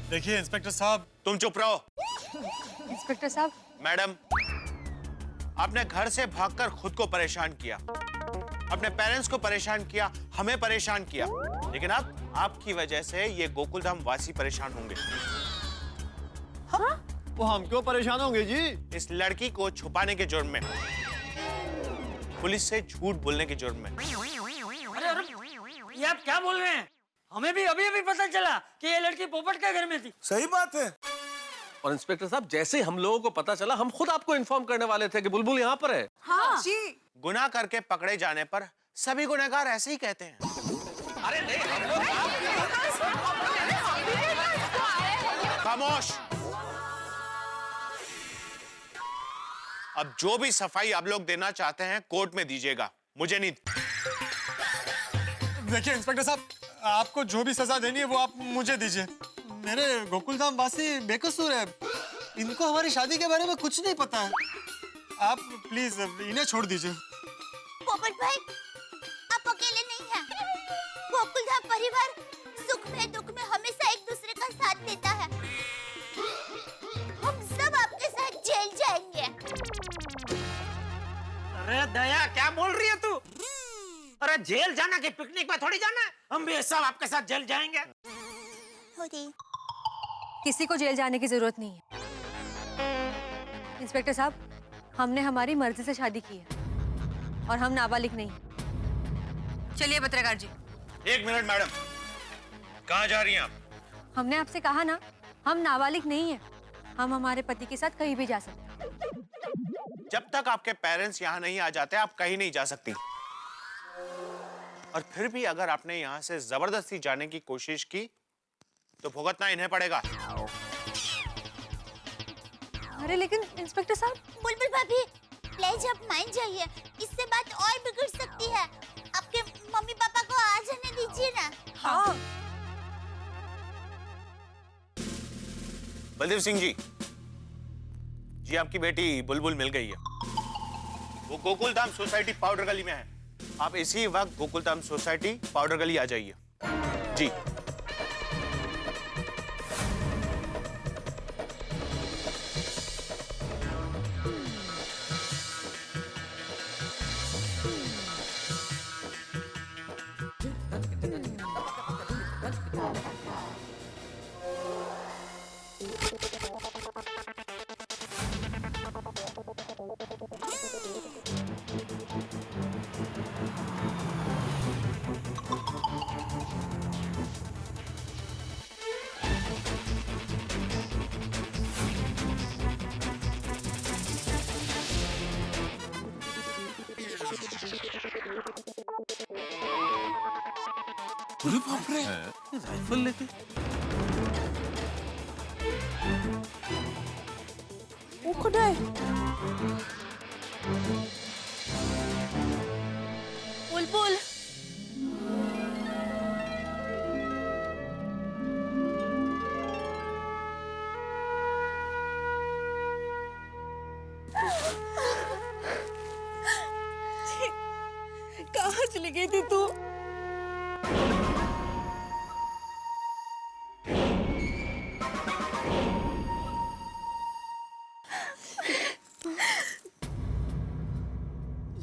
देखिए इंस्पेक्टर साहब। तुम चुप रहो। इंस्पेक्टर साहब। मैडम, आपने घर से भागकर खुद को परेशान किया, अपने पेरेंट्स को परेशान किया, हमें परेशान किया, लेकिन अब आपकी वजह से ये गोकुलधाम वासी परेशान होंगे। हाँ? वो हम क्यों परेशान होंगे जी? इस लड़की को छुपाने के जुर्म में, पुलिस से झूठ बोलने के जुर्म में। अरे ये आप क्या बोल रहे हैं? हमें भी अभी अभी पता चला कि ये लड़की पोपट के घर में थी। सही बात है। और इंस्पेक्टर साहब, जैसे ही हम लोगों को पता चला, हम खुद आपको इन्फॉर्म करने वाले थे कि बुलबुल यहाँ पर है। हाँ जी। गुनाह करके पकड़े जाने पर सभी गुनहगार ऐसे ही कहते हैं। अरे नहीं, हम लोग खामोश। अब जो भी सफाई आप लोग देना चाहते हैं कोर्ट में दीजिएगा, मुझे नहीं। देखिए इंस्पेक्टर साहब, आपको जो भी सजा देनी है वो आप मुझे दीजिए। मेरे गोकुलधाम वासी बेकसूर है, इनको हमारी शादी के बारे में कुछ नहीं पता है। आप प्लीज इन्हें छोड़ दीजिए। पोपट भाई, आप अकेले नहीं हैं। गोकुलधाम परिवार सुख में दुख में हमेशा एक दूसरे का साथ देता है। हम सब आपके साथ जेल जाएंगे। अरे दया, क्या बोल रही है तू? अरे जेल जाना कि पिकनिक में थोड़ी जाना है? हम भी सब आपके साथ जेल जाएंगे। किसी को जेल जाने की जरूरत नहीं है। इंस्पेक्टर साहब, हमने हमारी मर्जी से शादी की है और हम नाबालिग नहीं। चलिए पत्रकार जी। एक मिनट मैडम, कहाँ जा रही हैं आप? हमने आपसे कहा ना, हम नाबालिग नहीं है। हम हमारे पति के साथ कहीं भी जा सकते हैं। जब तक आपके पेरेंट्स यहाँ नहीं आ जाते आप कहीं नहीं जा सकती। और फिर भी अगर आपने यहाँ से जबरदस्ती जाने की कोशिश की तो भुगतना इन्हें पड़ेगा। अरे लेकिन इंस्पेक्टर साहब। बुलबुल भाभी, प्लीज आप मान जाइए, इससे बात और बिगड़ सकती है। आपके मम्मी पापा को आ जाने दीजिए ना। हाँ। बलदेव सिंह जी, आपकी बेटी बुलबुल मिल गई है। वो गोकुलधाम सोसाइटी पाउडर गली में है। आप इसी वक्त गोकुलधाम सोसाइटी पाउडर गली आ जाइए। जी। अरे बाप रे, राइफल लेके वो खुदा है। बुलबुल। कहाँ चली गई थी तू?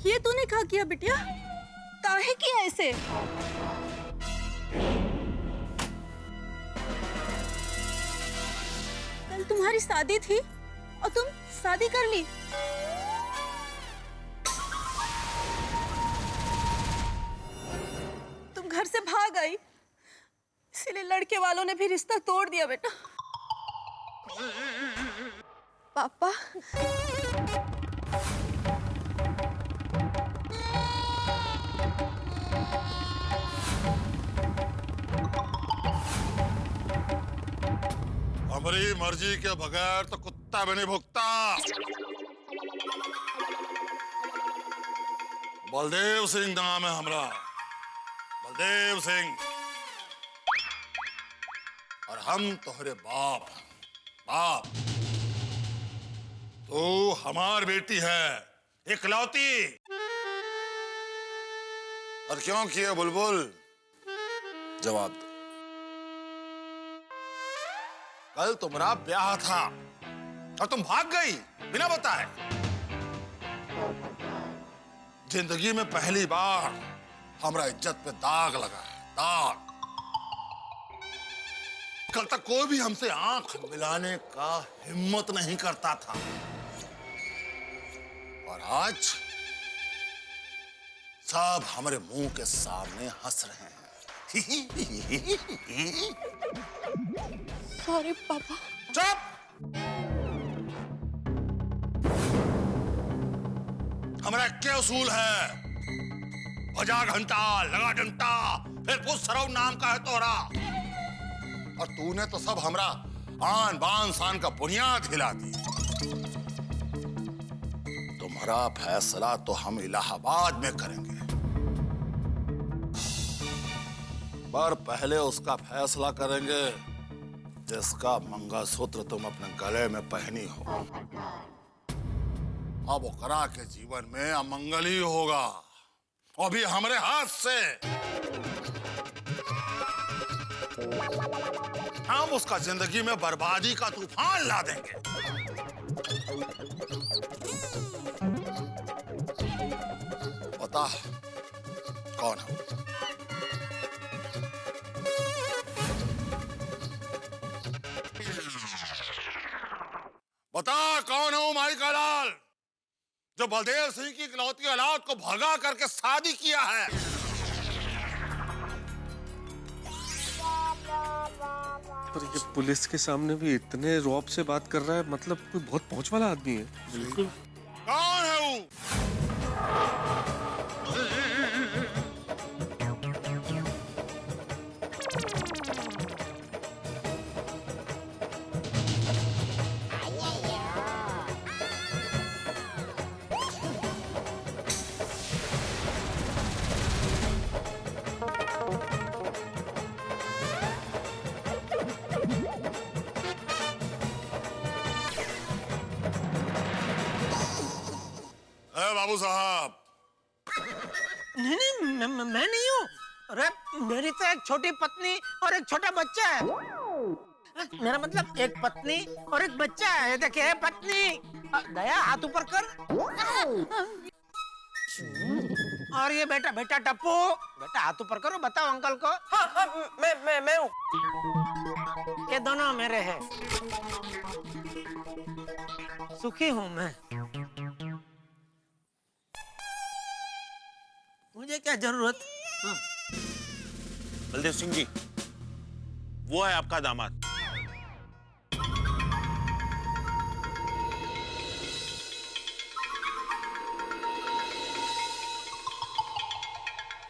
ये तूने क्या किया बिटिया? काहे किया ऐसे? कल तुम्हारी शादी थी और तुम शादी कर ली। तुम घर से भाग आई, इसीलिए लड़के वालों ने भी रिश्ता तोड़ दिया बेटा। पापा, हमारी मर्जी के बगैर तो कुत्ता भी नहीं भुगता। बलदेव सिंह नाम है हमरा, बलदेव सिंह। और हम तोहरे बाप हैं, बाप। तो हमार बेटी है इकलौती। और क्यों किए बुलबुल? जवाब दो। कल तुम्हारा ब्याह था और तुम भाग गई बिना बताए। जिंदगी में पहली बार हमारा इज्जत पे दाग लगा है, दाग। कल तक कोई भी हमसे आंख मिलाने का हिम्मत नहीं करता था, और आज सब हमारे मुंह के सामने हंस रहे हैं। सॉरी पापा। चुप! हमारा क्या उसूल है? बजा घंटा, लगा डंटा, फिर कुछ सरव नाम का है तोरा। और तूने तो सब हमरा आन बान शान का बुनियाद हिला दी। तुम्हारा फैसला तो हम इलाहाबाद में करेंगे, पर पहले उसका फैसला करेंगे जिसका मंगलसूत्र तुम अपने गले में पहनी हो। अब ओकरा के जीवन में अमंगल ही होगा, और भी हमारे हाथ से। हम उसका जिंदगी में बर्बादी का तूफान ला देंगे। बता कौन है? बता कौन है माई का लाल, जो बलदेव सिंह की इकलौती औलाद को भगा करके शादी किया है। पर ये पुलिस के सामने भी इतने रौब से बात कर रहा है, मतलब कोई बहुत पहुंच वाला आदमी है। बिल्कुल। कौन है वो? बाबू साहब। नहीं, मैं नहीं हूँ। अरे मेरी तो एक छोटी पत्नी और एक छोटा बच्चा है। मेरा मतलब एक पत्नी और एक बच्चा है। ये देखिए पत्नी। दया हाथ ऊपर कर। और ये बेटा बेटा टप्पू, बेटा हाथ ऊपर करो, बताओ अंकल को। हाँ, मैं हूँ। ये दोनों मेरे हैं। सुखी हूँ मैं। मुझे क्या जरूरत? बलदेव सिंह जी, वो है आपका दामाद।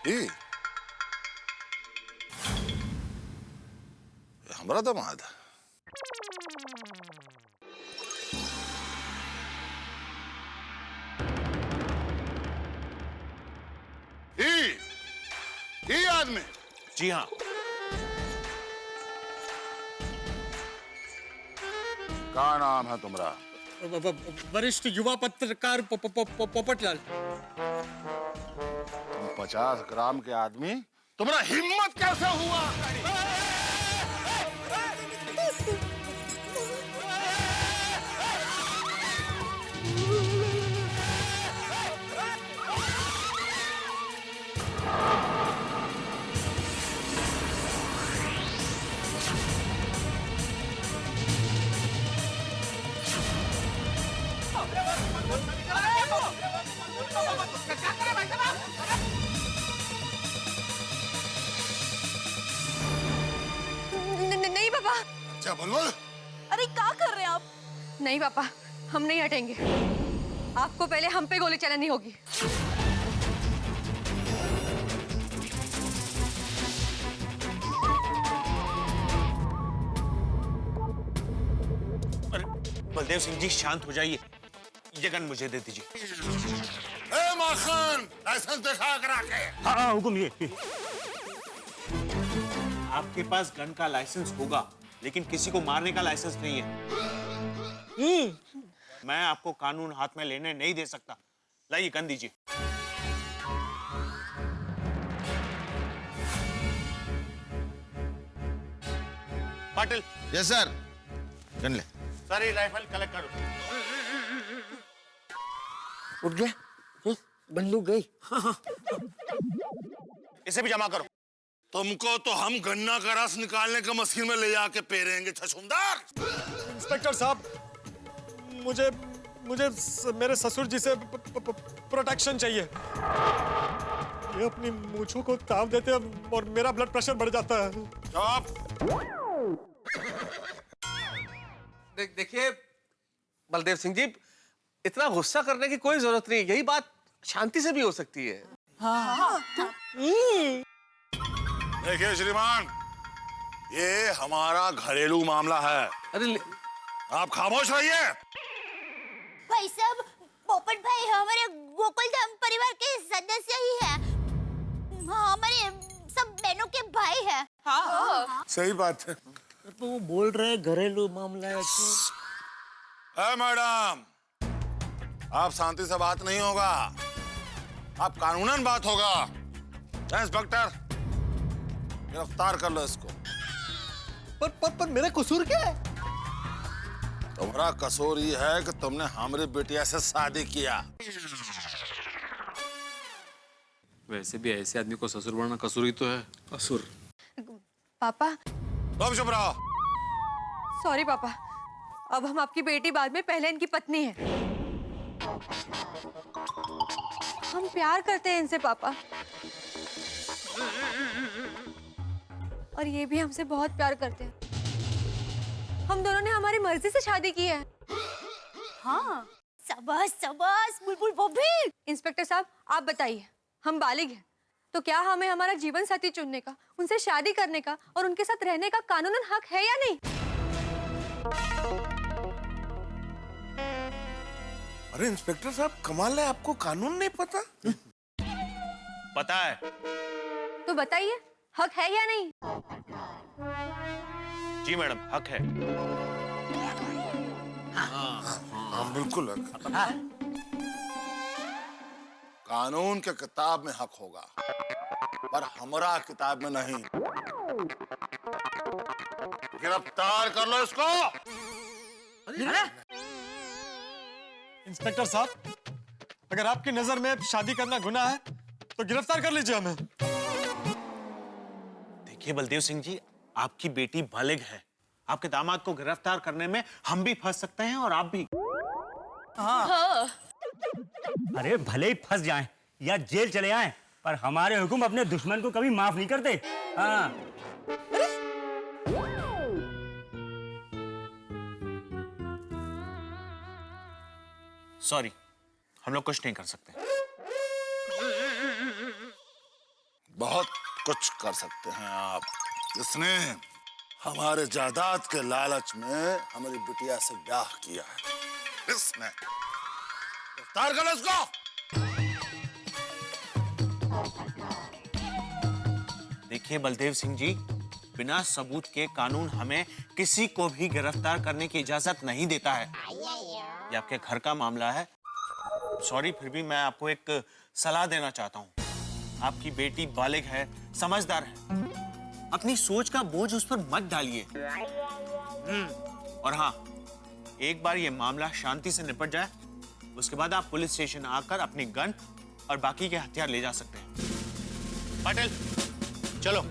ये हमारा दामाद। ये आदमी? जी हाँ। क्या नाम है तुम्हारा? वरिष्ठ युवा पत्रकार पोपटलाल। तुम 50 ग्राम के आदमी, तुम्हारा हिम्मत कैसे हुआ? नहीं पापा। क्या बुलबुल? अरे क्या कर रहे हैं आप? नहीं पापा, हम नहीं हटेंगे। आपको पहले हम पे गोली चलानी होगी। बलदेव सिंह जी शांत हो जाइए, ये गन मुझे दे दीजिए। ए माखन, लाइसेंस दिखा कर आके। हाँ हुकुम ये। आपके पास गन का लाइसेंस होगा, लेकिन किसी को मारने का लाइसेंस नहीं है। मैं आपको कानून हाथ में लेने नहीं दे सकता। लाइए गन दीजिए। पाटिल। Yes sir. गन ले। सारी राइफल कलेक्ट करो। उठ गया? बंदूक गई। इसे भी जमा करो। तुमको तो हम गन्ना का रस निकालने का मशीन में ले जाके पेरेंगे छछूंदर। इंस्पेक्टर साहब, मुझे मुझे मेरे ससुर जी से प्रोटेक्शन चाहिए। ये अपनी मूंछों को ताव देते हैं और मेरा ब्लड प्रेशर बढ़ जाता है। चुप। देखिए बलदेव सिंह जी, इतना गुस्सा करने की कोई जरूरत नहीं, यही बात शांति से भी हो सकती है। देखिए श्रीमान, ये हमारा घरेलू मामला है। अरे आप खामोश रहिए। भाई साहब, पोपट भाई हमारे गोकुल धाम परिवार के सदस्य ही है। हमारे सब बहनों के भाई है। सही बात है। तो वो बोल रहे घरेलू मामला है। मैडम, आप शांति से बात नहीं होगा, आप कानूनन बात होगा। इंस्पेक्टर, गिरफ्तार कर लो इसको। पर मेरा कसूर क्या है? तुम्हारा कसूर ये है कि तुमने हमारी बिटिया से शादी किया। वैसे भी ऐसे आदमी को ससुर बनना कसूर ही तो है। कसूर। पापा, तुम चुप रहो। सॉरी पापा, अब हम आपकी बेटी, बाद में पहले इनकी पत्नी है। हम प्यार करते हैं इनसे पापा, और ये भी हमसे बहुत प्यार करते हैं। हम दोनों ने हमारी मर्जी से शादी की है। हाँ, शाबाश शाबाश बुलबुल भाभी। इंस्पेक्टर साहब, आप बताइए, हम बालिग हैं तो क्या हमें हमारा जीवन साथी चुनने का, उनसे शादी करने का और उनके साथ रहने का कानूनन हक है या नहीं? अरे इंस्पेक्टर साहब, कमाल है, आपको कानून नहीं पता? पता है। तो बताइए, हक है या नहीं? जी मैडम, हक है। हाँ, बिल्कुल हक। कानून के किताब में हक होगा, पर हमरा किताब में नहीं। गिरफ्तार कर लो इसको। इंस्पेक्टर साहब, अगर आपकी नजर में शादी करना गुनाह है तो गिरफ्तार कर लीजिए हमें। देखिए बलदेव सिंह जी, आपकी बेटी बालिग है। आपके दामाद को गिरफ्तार करने में हम भी फंस सकते हैं और आप भी। हाँ। अरे भले ही फंस जाएं या जेल चले आएं, पर हमारे हुक्म अपने दुश्मन को कभी माफ नहीं करते। हाँ। सॉरी, हम लोग कुछ नहीं कर सकते। बहुत कुछ कर सकते हैं आप। इसने हमारे जायदाद के लालच में हमारी बिटिया से ब्याह किया है। इसने। गिरफ्तार कर लो इसको। देखिए बलदेव सिंह जी, बिना सबूत के कानून हमें किसी को भी गिरफ्तार करने की इजाजत नहीं देता है। ये आपके घर का मामला है। सॉरी, फिर भी मैं आपको एक सलाह देना चाहता हूँ। आपकी बेटी बालिग है, समझदार है। अपनी सोच का बोझ उस पर मत डालिए। और हाँ, एक बार ये मामला शांति से निपट जाए, उसके बाद आप पुलिस स्टेशन आकर अपनी गन और बाकी के हथियार ले जा सकते हैं। पाटिल, चलो।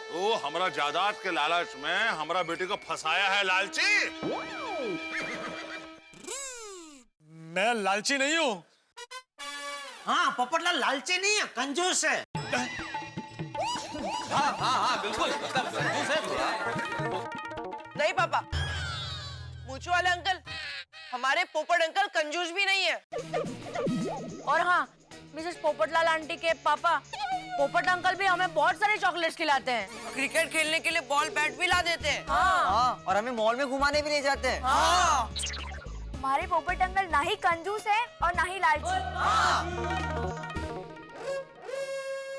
तो हमारा जायदाद के लालच में हमारा बेटी को फंसाया है लालची। मैं लालची नहीं हूँ। हाँ, पोपटलाल लालची नहीं है, कंजूस है। हाँ बिल्कुल, मतलब कंजूस है थोड़ा। नहीं पापा, मूछू वाले अंकल, हमारे पोपट अंकल कंजूस भी नहीं है। और हाँ, मिसेस पोपटलाल आंटी के पापा पोपट अंकल भी हमें बहुत सारे चॉकलेट्स खिलाते हैं। क्रिकेट खेलने के लिए बॉल बैट भी ला देते हैं। हाँ, और हमें मॉल में घुमाने भी ले जाते हैं। हाँ। हमारे पोपट अंकल ना ही कंजूस है और ना ही लालची।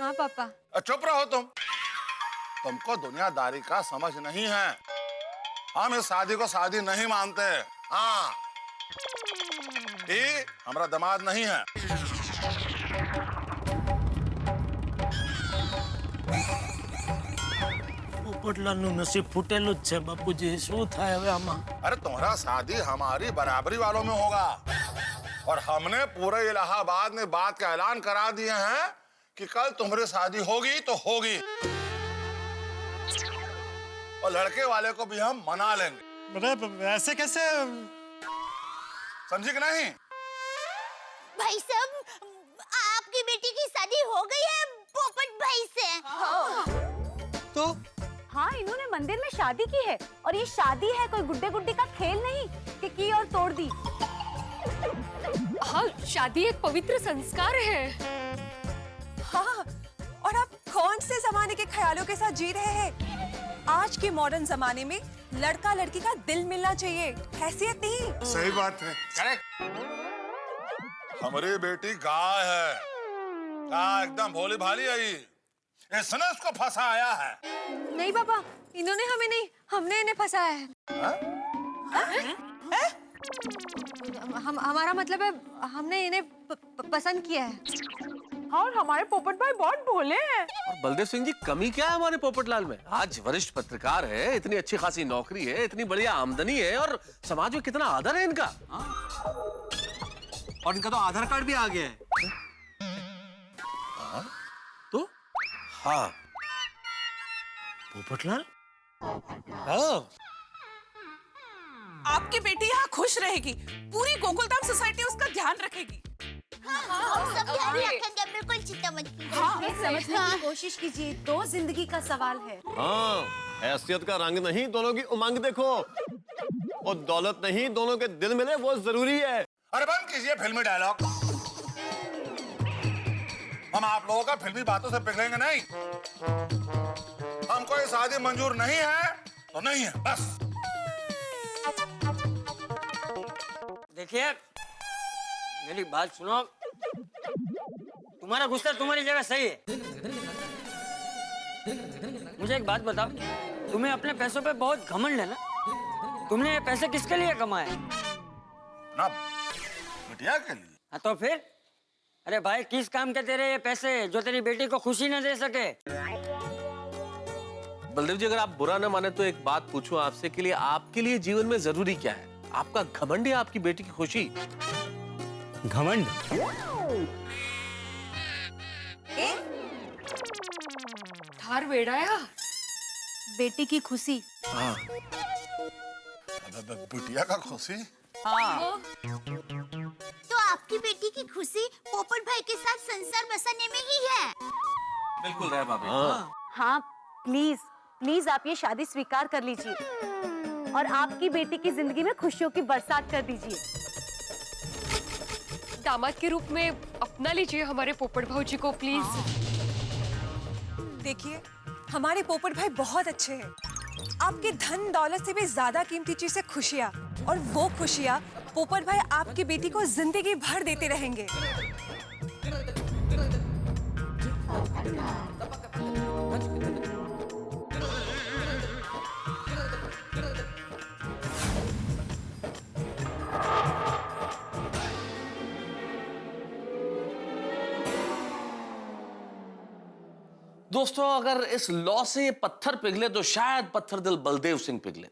हाँ पापा। चुप रहो तुमको दुनियादारी का समझ नहीं है। हम इस शादी को शादी नहीं मानते। हाँ, ये हमारा दामाद नहीं है। પોપટલાલ નું નસીબ ફૂટેલું જ છે બાપુજી, શું થાય હવે આમાં? अरे तुम्हारा शादी हमारी बराबरी वालों में होगा और हमने पूरे इलाहाबाद में बात का ऐलान करा दिए हैं कि कल तुम्हारी शादी होगी तो होगी और लड़के वाले को भी हम मना लेंगे। अरे ऐसे कैसे? समझी कि नहीं? भाई साहब, आपकी बेटी की शादी हो गई है पोपट भाई से। तो हाँ, इन्होंने मंदिर में शादी की है और ये शादी है कोई गुड्डे गुड्डी का खेल नहीं कि की और तोड़ दी। हाँ, शादी एक पवित्र संस्कार है। हाँ, और आप कौन से जमाने के ख्यालों के साथ जी रहे हैं? आज के मॉडर्न जमाने में लड़का लड़की का दिल मिलना चाहिए, हैसियत नहीं। सही बात है। करेक्ट। हमारी बेटी गाय है, गाय एकदम भोली भाली आई। इसने उसको फंसाया है। नहीं पापा, इन्होंने हमें नहीं, हमने इन्हें फंसाया है। हमारा मतलब है हमने इन्हें पसंद किया है। और हमारे पोपट भाई बहुत भोले हैं। और बलदेव सिंह जी, कमी क्या है हमारे पोपटलाल में? आज वरिष्ठ पत्रकार है, इतनी अच्छी खासी नौकरी है, इतनी बढ़िया आमदनी है और समाज में कितना आदर है इनका। और इनका तो आधार कार्ड भी आ गया है। तो हाँ, पोपटलाल, आपकी बेटी यहाँ खुश रहेगी, पूरी गोकुलधाम सोसाइटी उसका ध्यान रखेगी। हम सब ध्यान रखेंगे, बिल्कुल चिंता मत कीजिए। हाँ, समझने की कोशिश कीजिए, तो जिंदगी का सवाल है। हाँ, हैसियत का रंग नहीं, दोनों की उमंग देखो। और दौलत नहीं, दोनों के दिल मिले वो जरूरी है। अरे बंद कीजिए फिल्मी डायलॉग। हम आप लोगों का फिल्मी बातों से पिघलेंगे नहीं। हमको ये शादी मंजूर नहीं है तो नहीं है, बस। देखिए, मेरी बात सुनो। तुम्हारा गुस्सा तुम्हारी जगह सही है। मुझे एक बात बताओ, तुम्हें अपने पैसों पे बहुत घमंड है ना? तुमने ये पैसे किसके लिए कमाए? ना बिटिया के लिए। हाँ तो फिर? अरे भाई, किस काम के तेरे ये पैसे जो तेरी बेटी को खुशी न दे सके? बलदेव जी, अगर आप बुरा न माने तो एक बात पूछूं आपसे के लिए, आपके लिए जीवन में जरूरी क्या है? आपका घमंड या आपकी बेटी की खुशी? घमंड? थार बेड़ाया बेटी की खुशी। हाँ, बिटिया का खुशी। हाँ। तो आपकी बेटी की खुशी पोपट भाई के साथ संसार बसाने में ही है। बिल्कुल रहे भाभी। हाँ, प्लीज प्लीज आप ये शादी स्वीकार कर लीजिए और आपकी बेटी की जिंदगी में खुशियों की बरसात कर दीजिए। दामाद के रूप में अपना लीजिए हमारे पोपट भाऊ जी को प्लीज। देखिए, हमारे पोपट भाई बहुत अच्छे हैं। आपके धन दौलत से भी ज्यादा कीमती चीज है खुशियाँ, और वो खुशियाँ पोपट भाई आपकी बेटी को जिंदगी भर देते रहेंगे। दोस्तों, अगर इस लॉ से ये पत्थर पिघले तो शायद पत्थर दिल बलदेव सिंह पिघले,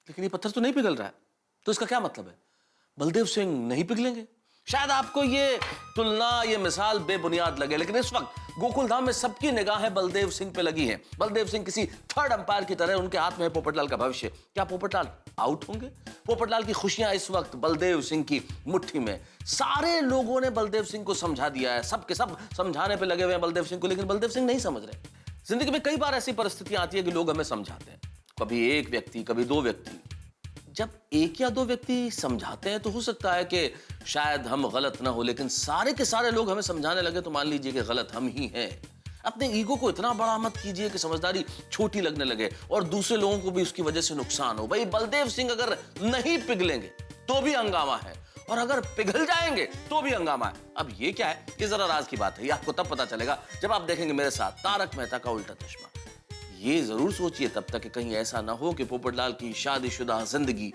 लेकिन ये पत्थर तो नहीं पिघल रहा है, तो इसका क्या मतलब है? बलदेव सिंह नहीं पिघलेंगे, शायद आपको ये तुलना, ये मिसाल बेबुनियाद लगे, लेकिन इस वक्त गोकुलधाम में सबकी निगाहें बलदेव सिंह पे लगी हैं। बलदेव सिंह किसी थर्ड अंपायर की तरह, उनके हाथ में है पोपटलाल का भविष्य। क्या पोपटलाल आउट होंगे? पोपटलाल की खुशियां इस वक्त बलदेव सिंह की मुट्ठी में। सारे लोगों ने बलदेव सिंह को समझा दिया है, सब के सब समझाने पे लगे हुए हैं बलदेव सिंह को, लेकिन बलदेव सिंह नहीं समझ रहे। जिंदगी में कई बार ऐसी परिस्थितियां आती है कि लोग हमें समझाते हैं, कभी एक व्यक्ति, कभी दो व्यक्ति। जब एक या दो व्यक्ति समझाते हैं तो हो सकता है कि शायद हम गलत ना हो, लेकिन सारे के सारे लोग हमें समझाने लगे तो मान लीजिए कि गलत हम ही हैं। अपने ईगो को इतना बड़ा मत कीजिए कि समझदारी छोटी लगने लगे और दूसरे लोगों को भी उसकी वजह से नुकसान हो। भाई बलदेव सिंह अगर नहीं पिघलेंगे तो भी हंगामा है, और अगर पिघल जाएंगे तो भी हंगामा है। अब ये क्या है, ये जरा राज की बात है, ये आपको तब पता चलेगा जब आप देखेंगे मेरे साथ तारक मेहता का उल्टा चश्मा। ये जरूर सोचिए तब तक कि कहीं ऐसा ना हो कि पोपटलाल की शादीशुदा जिंदगी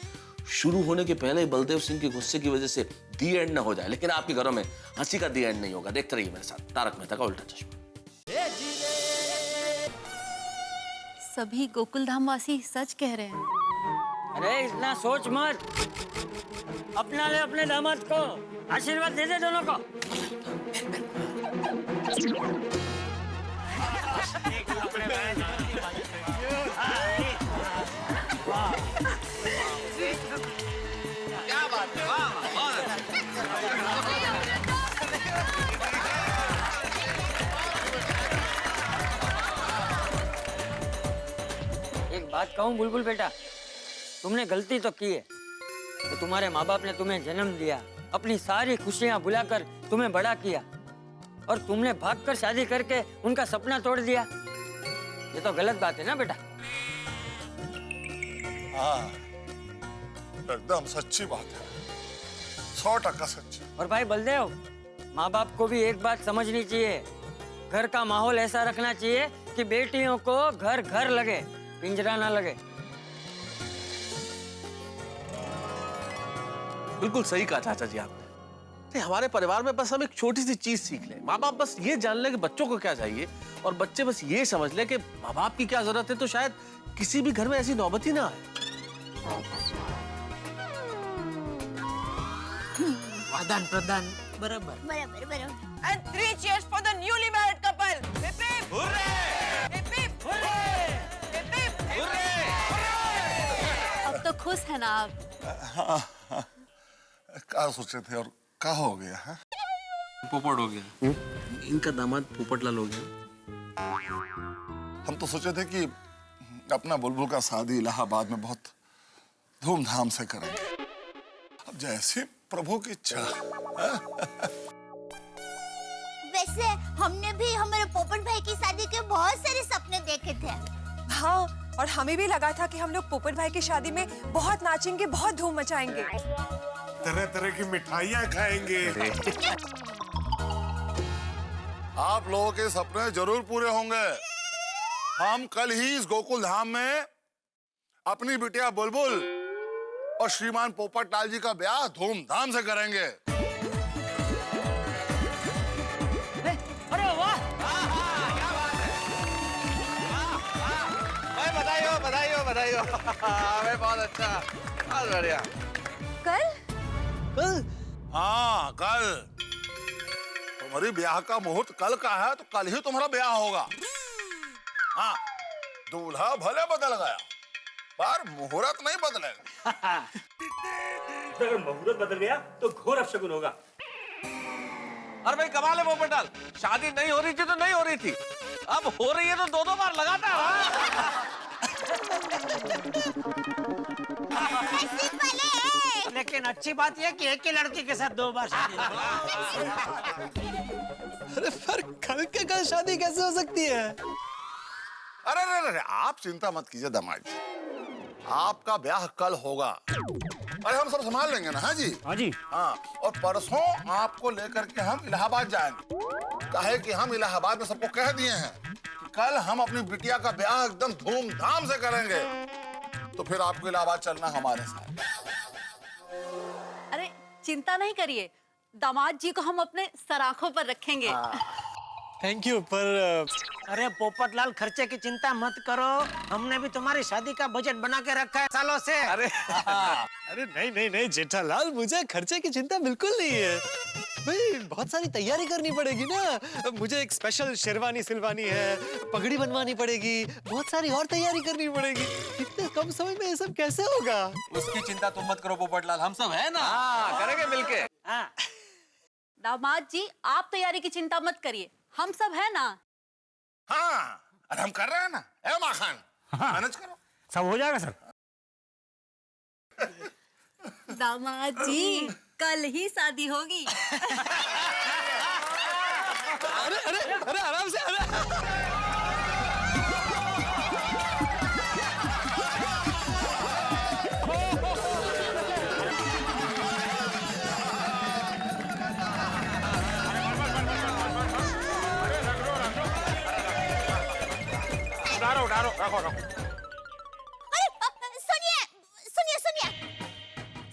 शुरू होने के पहले बलदेव सिंह के गुस्से की वजह से दी एंड ना हो जाए। लेकिन आपके घरों में हंसी का दी एंड नहीं होगा। देखते रहिए मेरे साथ तारक मेहता का उल्टा चश्मा। सभी गोकुलधाम वासी सच कह रहे हैं। अरे इतना सोच मत, अपना ले अपने दामाद को, आशीर्वाद दे दे दोनों को। क्या बात है, वाह वाह। एक बात कहूँ बुलबुल बेटा, तुमने गलती तो की है कि तुम्हारे माँ बाप ने तुम्हें जन्म दिया, अपनी सारी खुशियाँ भुलाकर तुम्हें बड़ा किया, और तुमने भागकर शादी करके उनका सपना तोड़ दिया। ये तो गलत बात है ना बेटा? हाँ, एकदम सच्ची बात है, 100% सच्ची। और भाई बलदेव, माँ बाप को भी एक बात समझनी चाहिए, घर का माहौल ऐसा रखना चाहिए कि बेटियों को घर घर लगे, पिंजरा ना लगे। बिल्कुल सही कहा चाचा जी आपने। हमारे परिवार में बस हम एक छोटी सी चीज सीख लें, माँ बाप बस ये जान ले कि बच्चों को क्या चाहिए, और बच्चे बस ये समझ ले कि माँ बाप की क्या जरूरत है, तो शायद किसी भी घर में ऐसी नौबत ही ना आए। आदान प्रदान बराबर। बराबर बराबर। And 3 cheers for the newly married couple. Hip hip. Hooray! Hip hip. Hooray! Hip hip. Hooray! अब तो खुश है ना आप? हाँ, क्या सोचे थे और क्या हो गया है? पोपट हो गया, इनका दामाद पोपटलाल हो गया। हम तो सोचे थे कि अपना बुलबुल का शादी इलाहाबाद में बहुत धूमधाम से करेंगे। अब जैसे प्रभु की इच्छा। वैसे हमने भी हमारे पोपट भाई की शादी के बहुत सारे सपने देखे थे। हाँ, और हमें भी लगा था कि हम लोग पोपट भाई की शादी में बहुत नाचेंगे, बहुत धूम मचाएंगे, तरह तरह की मिठाइयाँ खाएंगे। आप लोगों के सपने जरूर पूरे होंगे। हम कल ही इस गोकुल धाम में अपनी बिटिया बुलबुल और श्रीमान पोपटलाल जी का ब्याह धूमधाम से करेंगे। अरे वाह! बधाई हो, बधाई हो, बधाई हो। हमें बहुत अच्छा, बहुत बढ़िया। कल? कल? हाँ, कल तुम्हारी ब्याह का मुहूर्त कल का है, तो कल ही तुम्हारा ब्याह होगा। हाँ, दूल्हा भले बदल गया पर मुहूर्त नहीं बदलेगा। अगर मुहूर्त बदल गया तो घोर अपशगुन होगा। अरे भाई कमाल है पोपटलाल, शादी नहीं हो रही थी तो नहीं हो रही थी, अब हो रही है तो दो बार लगातार। लेकिन अच्छी बात यह कि एक ही लड़की के साथ 2 बार शादी। अरे पर कल के कल शादी कैसे हो सकती है? अरे अरे अरे, आप चिंता मत कीजिए दामाद जी, आपका ब्याह कल होगा। अरे हम सब संभाल लेंगे ना। हाँ जी, हाँ जी। हाँ, और परसों आपको लेकर के हम इलाहाबाद जाएंगे। काहे कि हम इलाहाबाद में सबको कह दिए हैं कि कल हम अपनी बिटिया का ब्याह एकदम धूमधाम से करेंगे, तो फिर आपको इलाहाबाद चलना हमारे साथ। अरे चिंता नहीं करिए, दामाद जी को हम अपने सराखों पर रखेंगे। थैंक यू, पर अरे पोपटलाल, खर्चे की चिंता मत करो, हमने भी तुम्हारी शादी का बजट बना के रखा है सालों से। अरे अरे नहीं जेठालाल, मुझे खर्चे की चिंता बिल्कुल नहीं है भाई। बहुत सारी तैयारी करनी पड़ेगी ना, मुझे एक स्पेशल शेरवानी सिलवानी है, पगड़ी बनवानी पड़ेगी, बहुत सारी और तैयारी करनी पड़ेगी। इतने कम समय में ये सब कैसे होगा? उसकी चिंता तुम मत करो पोपटलाल, हम सब है ना। हाँ, करेंगे मिलके। हाँ। दामाद जी, आप तैयारी की चिंता मत करिए, हम सब है ना। हाँ, अरे हम कर रहे हैं ना। ए माखान, मैनेज करो, सब हो जाएगा सर। दामाद जी, कल ही शादी होगी। अरे अरे अरे आराम से, अरे उठारो, रखो। सुनिए,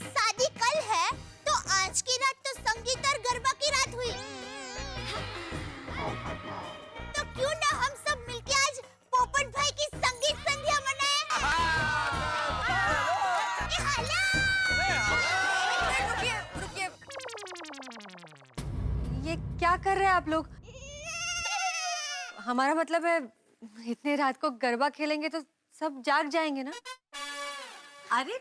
शादी कल है तो आज की रात तो संगीत और गरबा की रात हुई, तो क्यों ना हम सब मिलके आज पोपट भाई की संगीत संध्या मनाएं? रुकिए। ये क्या कर रहे हैं आप लोग? हमारा मतलब है इतने रात को गरबा खेलेंगे तो सब जाग जाएंगे ना। अरे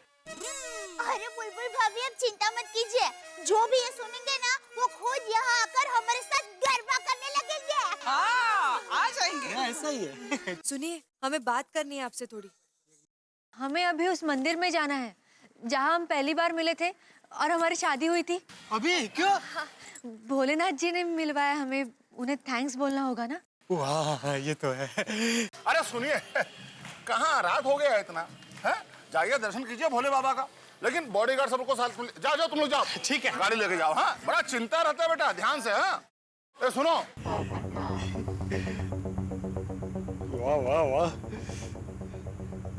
बुलबुल भाभी, आप चिंता मत कीजिए, जो भी ये सुनेंगे ना वो खुद यहाँ आकर हमारे साथ गरबा करने लगेंगे। हाँ, आ जाएंगे। ऐसा ही है। सुनिए, हमें बात करनी है आपसे थोड़ी। हमें अभी उस मंदिर में जाना है जहाँ हम पहली बार मिले थे और हमारी शादी हुई थी। अभी क्यों? भोलेनाथ जी ने मिलवाया हमें, उन्हें थैंक्स बोलना होगा ना। वाह, ये तो है। अरे सुनिए, कहाँ रात हो गया है इतना, है? जाइए दर्शन कीजिए भोले बाबा का, लेकिन बॉडीगार्ड सबको साथ में जाओ, तुम लोग जाओ। ठीक है, गाड़ी लेके जाओ। हाँ, बड़ा चिंता रहता है बेटा, ध्यान से। हाँ, ए सुनो। वाह,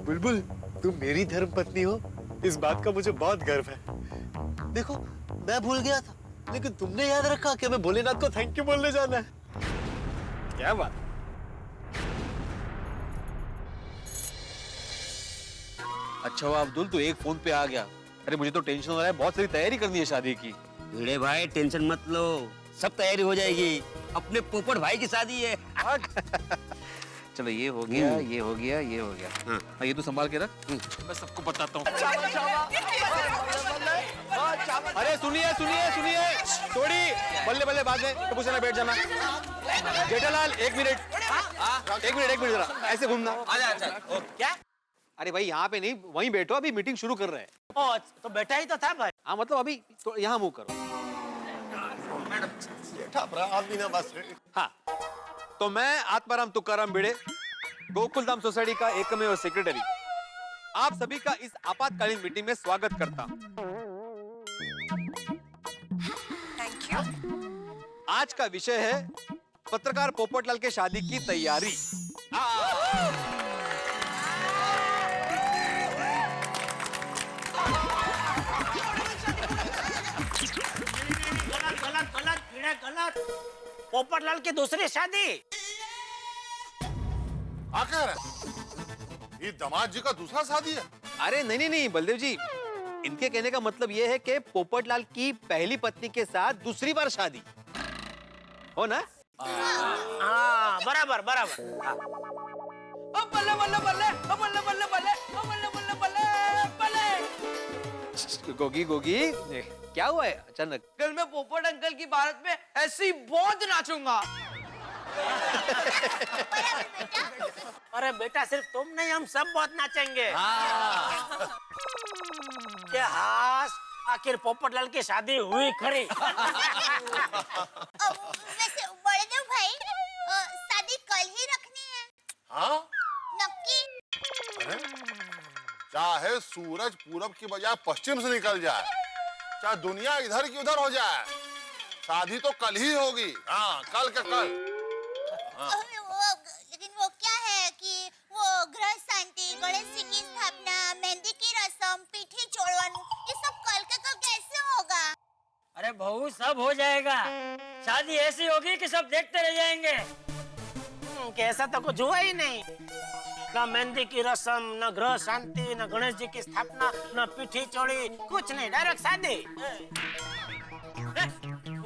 बुलबुल, तुम मेरी धर्मपत्नी हो, इस बात का मुझे बहुत गर्व है। देखो, मैं भूल गया था, लेकिन तुमने याद रखा कि हमें भोलेनाथ को थैंक यू बोलने जाना है। क्या बात। अच्छा हुआ अब्दुल तू एक फोन पे आ गया। अरे मुझे तो टेंशन हो रहा है, बहुत सारी तैयारी करनी है शादी की। भिड़े भाई, टेंशन मत लो, सब तैयारी हो जाएगी, अपने पोपट भाई की शादी है। चलो ये हो गया, ये हो गया, ये हो गया। हाँ, ये तो संभाल के रख, मैं सबको बताता हूँ। अरे सुनिए, थोड़ी बल्ले बाद में तो पूछना, बैठ जाना। जेठालाल, एक मिनट जरा ऐसे घूमना। क्या? अरे भाई यहाँ पे नहीं, वहीं बैठो, अभी मीटिंग शुरू कर रहे हैं। ओ, तो बैठा ही तो था भाई। हाँ मतलब अभी तो यहाँ मूव करो। हाँ, तो मैं आत्माराम तुकाराम भिड़े, गोकुलधाम सोसाइटी का एकमेव सेक्रेटरी, आप सभी का इस आपातकालीन मीटिंग में स्वागत करता हूँ। Thank you. आज का विषय है पत्रकार पोपटलाल के शादी की तैयारी। गलत। पोपटलाल की दूसरी शादी। आखिर ये दामाद जी का दूसरा शादी है? अरे नहीं बलदेव जी, इनके कहने का मतलब ये है कि पोपटलाल की पहली पत्नी के साथ दूसरी बार शादी हो ना। हाँ, बराबर। गोगी क्या हुआ है अचानक? कल मैं पोपट अंकल की बारात में ऐसे ही बहुत नाचूंगा। अरे बेटा, सिर्फ तुम नहीं, हम सब बहुत नाचेंगे। क्या हास, आखिर पोपटलाल की शादी हुई खरी। वैसे बड़देव भाई, शादी कल ही रखनी है? हाँ, नक्की? चाहे सूरज पूरब की बजाय पश्चिम से निकल जाए, चाहे दुनिया इधर की उधर हो जाए, शादी तो कल ही होगी। हाँ, कल के कल। लेकिन वो क्या है कि वो ग्रह शांति, गणेश जी की स्थापना, मेहंदी की रस्म, पीठी चोड़वन, ये सब कल के कल कैसे होगा? अरे बहू, सब हो जाएगा। शादी ऐसी होगी कि सब देखते रह जाएंगे। कैसा तो कुछ हुआ ही नहीं। ना मेहंदी की रस्म, न ग्रह शांति, न गणेश जी की स्थापना, न पीठी चोड़ी, कुछ नहीं, डायरेक्ट शादी।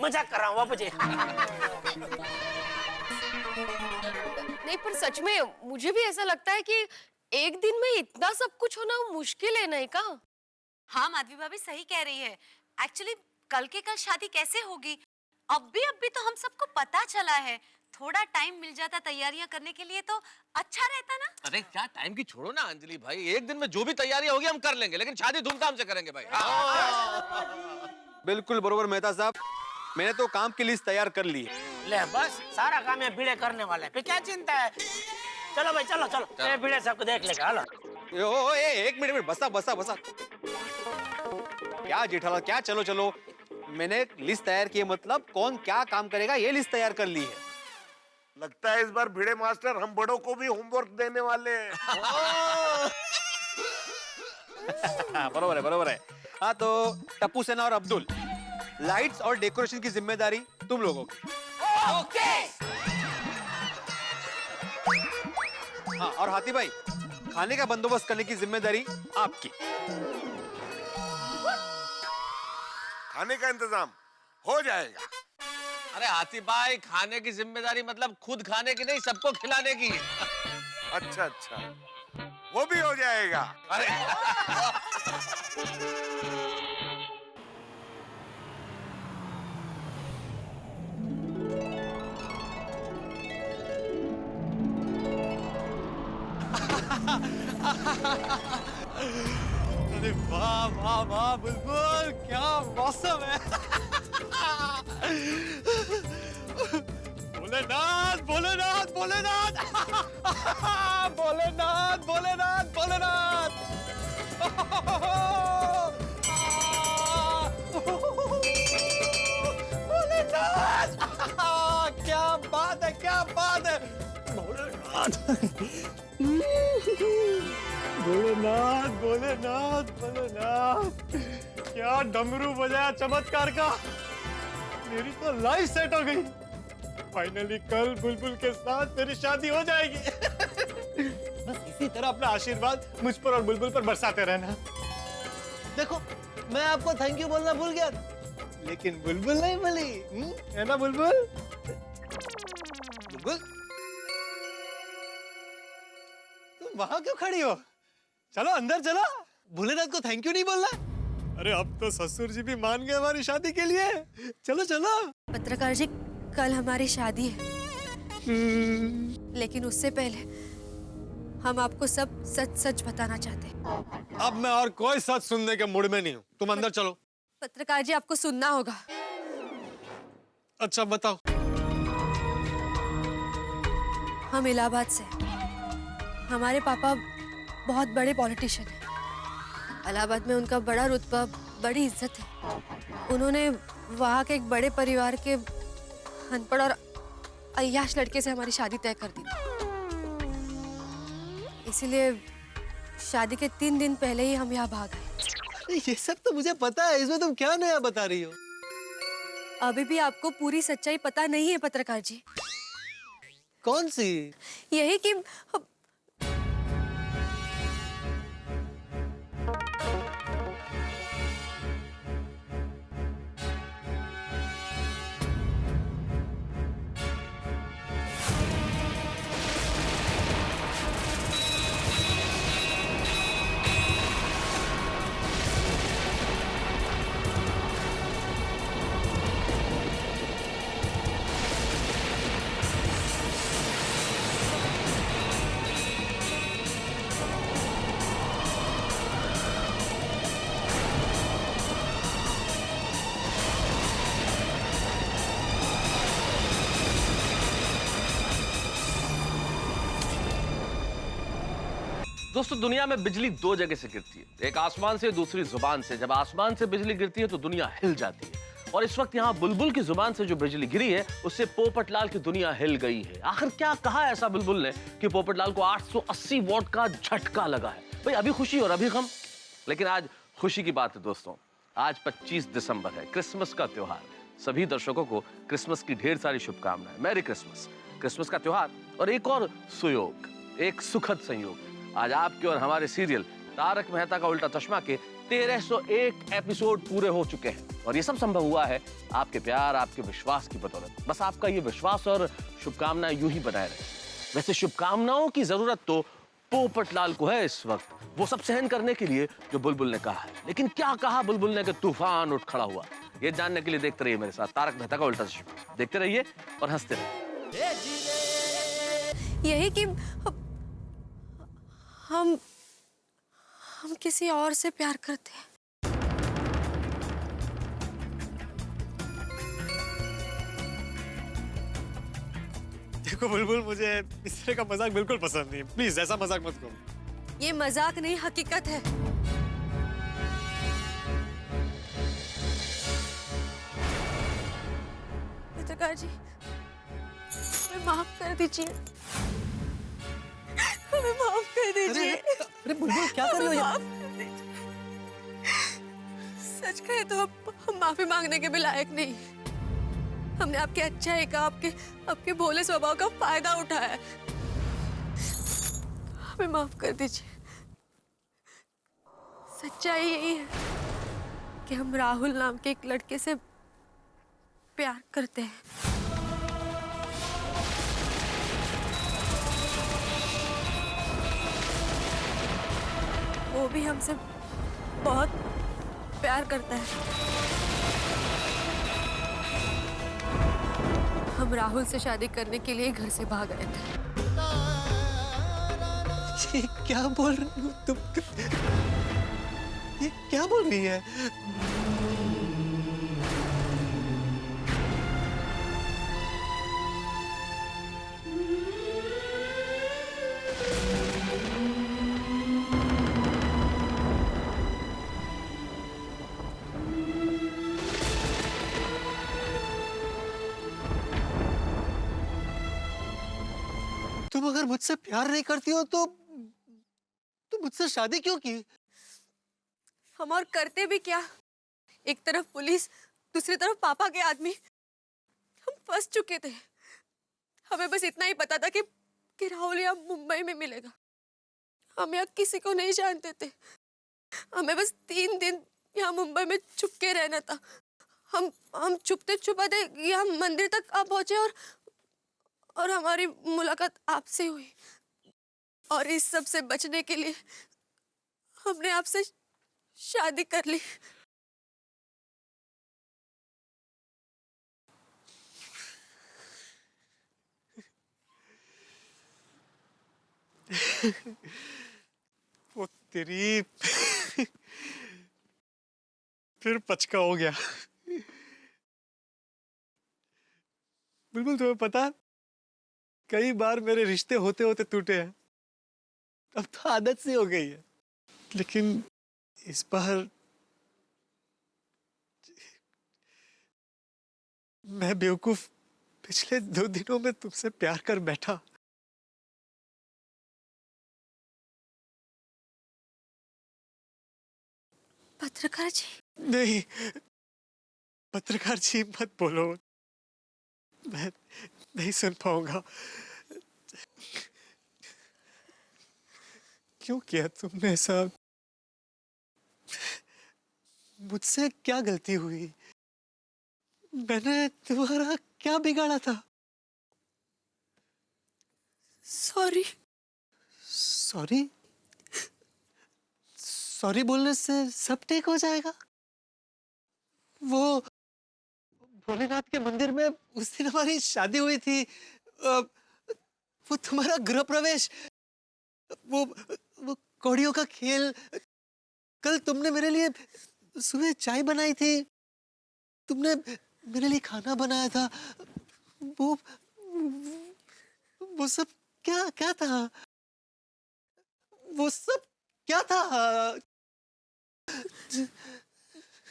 मजाक कर रहा हूँ बाबू जी। नहीं, पर सच में मुझे भी ऐसा लगता है कि एक दिन में इतना सब कुछ होना मुश्किल है, नहीं का? हाँ माधवी भाभी सही कह रही है। एक्चुअली कल के कल शादी कैसे होगी? अब भी तो हम सबको पता चला है। थोड़ा टाइम मिल जाता तैयारियां करने के लिए तो अच्छा रहता ना। अरे क्या टाइम की छोड़ो ना अंजलि भाई, एक दिन में जो भी तैयारियां होगी हम कर लेंगे, लेकिन शादी धूमधाम से करेंगे भाई। बिल्कुल बरोबर मेहता साहब, मैंने तो काम की लिस्ट तैयार कर ली है। ले बस सारा काम ये बीड़े करने वाला है, फिर क्या चिंता है? चलो भाई चलो चलो, ये बीड़े सबको देख लेगा। हेलो एक मिनट बसा बसा बसा। क्या जेठालाल, क्या चलो चलो, मैंने लिस्ट तैयार की है, मतलब कौन क्या काम करेगा ये लिस्ट तैयार कर ली है। लगता है इस बार भिड़े मास्टर हम बड़ों को भी होमवर्क देने वाले हैं। बरोबर है। हाँ तो टप्पू सेना और अब्दुल, लाइट्स और डेकोरेशन की जिम्मेदारी तुम लोगों की। ओके। हाँ और हाथी भाई, खाने का बंदोबस्त करने की जिम्मेदारी आपकी। खाने का इंतजाम हो जाएगा। अरे हाथी भाई, खाने की जिम्मेदारी मतलब खुद खाने की नहीं, सबको खिलाने की। अच्छा, वो भी हो जाएगा। अरे अरे वाह वाह वाह बुलबुल, क्या मौसम है। भोलेनाथ भोलेनाथ भोलेनाथ भोलेनाथ भोलेनाथ भोलेनाथ। भोलेनाथ, क्या बात है, क्या बात है। भोलेनाथ भोलेनाथ भोलेनाथ भोलेनाथ, क्या डमरू बजाया चमत्कार का। मेरी तो लाइफ सेट हो गई। फाइनली कल बुलबुल के साथ मेरी शादी हो जाएगी। बस इसी तरह अपना आशीर्वाद मुझ पर और बुलबुल पर बरसाते रहना। देखो मैं आपको थैंक यू बोलना भूल गया, लेकिन बुलबुल नहीं बोली, है ना बुलबुल? बुलबुल तुम वहां क्यों खड़ी हो? चलो अंदर चलो, भोलेनाथ को थैंक यू नहीं बोलना। अरे अब तो ससुर जी भी मान गए हमारी शादी के लिए। चलो चलो। पत्रकार जी, कल हमारी शादी है, लेकिन उससे पहले हम आपको सब सच सच बताना चाहते हैं। अब मैं और कोई सच सुनने के मूड में नहीं हूँ, तुम अंदर चलो। पत्रकार जी, आपको सुनना होगा। अच्छा बताओ। हम इलाहाबाद से, हमारे पापा बहुत बड़े पॉलिटिशियन हैं। इलाहाबाद में उनका बड़ा रुतबा, बड़ी इज्जत है। उन्होंने वहाँ के एक बड़े परिवार के अनपढ़ और अय्याश लड़के से हमारी शादी तय कर दी। इसीलिए शादी के 3 दिन पहले ही हम यहाँ भाग आए। ये सब तो मुझे पता है, इसमें तुम क्या नया बता रही हो? अभी भी आपको पूरी सच्चाई पता नहीं है पत्रकार जी। कौन सी? यही कि दोस्तों, दुनिया में बिजली 2 जगह से गिरती है, एक आसमान से, दूसरी जुबान से। जब आसमान से बिजली गिरती है तो दुनिया हिल जाती है, और इस वक्त यहाँ बुलबुल की जुबान से जो बिजली गिरी है उससे पोपटलाल की दुनिया हिल गई है। आखिर क्या कहा ऐसा बुलबुल ने कि पोपटलाल को 880 वॉट का झटका लगा है? भाई अभी खुशी और अभी गम, लेकिन आज खुशी की बात है दोस्तों। आज 25 दिसंबर है, क्रिसमस का त्योहार। सभी दर्शकों को क्रिसमस की ढेर सारी शुभकामनाएं। Merry Christmas. क्रिसमस का त्योहार और एक और सुयोग, एक सुखद संयोग। आज आपके और हमारे सीरियल तारक मेहता का उल्टा चश्मा के 1301 एपिसोड पूरे हो चुके हैं और ये सब संभव हुआ है आपके प्यार, आपके विश्वास की बदौलत। बस आपका ये विश्वास और शुभकामनाएं यूं ही बनाए रहे। वैसे शुभकामनाओं की जरूरत तो पोपटलाल को है इस वक्त, वो सब सहन करने के लिए जो बुलबुल ने कहा है। लेकिन क्या कहा बुलबुल ने कि तूफान उठ खड़ा हुआ? ये जानने के लिए देखते रहिए मेरे साथ तारक मेहता का उल्टा चश्मा। देखते रहिए और हंसते रहिए। यही कि हम किसी और से प्यार करते हैं। देखो बुलबुल, मुझे इस तरह का मजाक बिल्कुल पसंद नहीं। प्लीज ऐसा मजाक मत करो। ये मजाक नहीं, हकीकत है। पत्रकार जी, हमें माफ कर दीजिए। हमें माफ कर दीजिए। अरे बुलबुल, क्या कर रही हो यार? सच कहे तो हम माफी मांगने के भी लायक नहीं। हमने आपके अच्छाई का, आपके भोले स्वभाव का फायदा उठाया। हमें माफ कर दीजिए। सच्चाई यही है कि हम राहुल नाम के एक लड़के से प्यार करते हैं। वो भी हमसे बहुत प्यार करता है। हम राहुल से शादी करने के लिए घर से भाग आए थे। ये क्या बोल रही हो तुम? ये क्या बोल रही है? तुम अगर मुझसे प्यार नहीं करती हो तो मुझसे शादी क्यों की? हम और करते भी क्या? एक तरफ पुलिस, दूसरी तरफ पापा के आदमी। हम फंस चुके थे। हमें बस इतना ही पता था कि राहुल यहाँ मुंबई में मिलेगा। हम यहाँ किसी को नहीं जानते थे। हमें बस 3 दिन यहाँ मुंबई में छुप के रहना था। हम छुपते छुपाते यहाँ मंदिर तक आ पहुंचे और हमारी मुलाकात आपसे हुई। और इस सब से बचने के लिए हमने आपसे शादी कर ली। वो तेरी फिर पचका हो गया। बिल्कुल, तुम्हें पता, कई बार मेरे रिश्ते होते होते टूटे हैं। अब तो आदत सी हो गई है। लेकिन इस बार मैं बेवकूफ पिछले 2 दिनों में तुमसे प्यार कर बैठा। पत्रकार जी? नहीं, पत्रकार जी मत बोलो। मैं नहीं सुन पाऊंगा। क्यों किया तुमने ऐसा? मुझसे क्या गलती हुई? मैंने तुम्हारा क्या बिगाड़ा था? सॉरी। सॉरी? सॉरी बोलने से सब ठीक हो जाएगा? वो भोलेनाथ के मंदिर में उस दिन हमारी शादी हुई थी। वो तुम्हारा गृह प्रवेश, वो कौड़ियों का खेल, कल तुमने मेरे लिए सुबह चाय बनाई थी, तुमने मेरे लिए खाना बनाया था, वो सब क्या था? वो सब क्या था?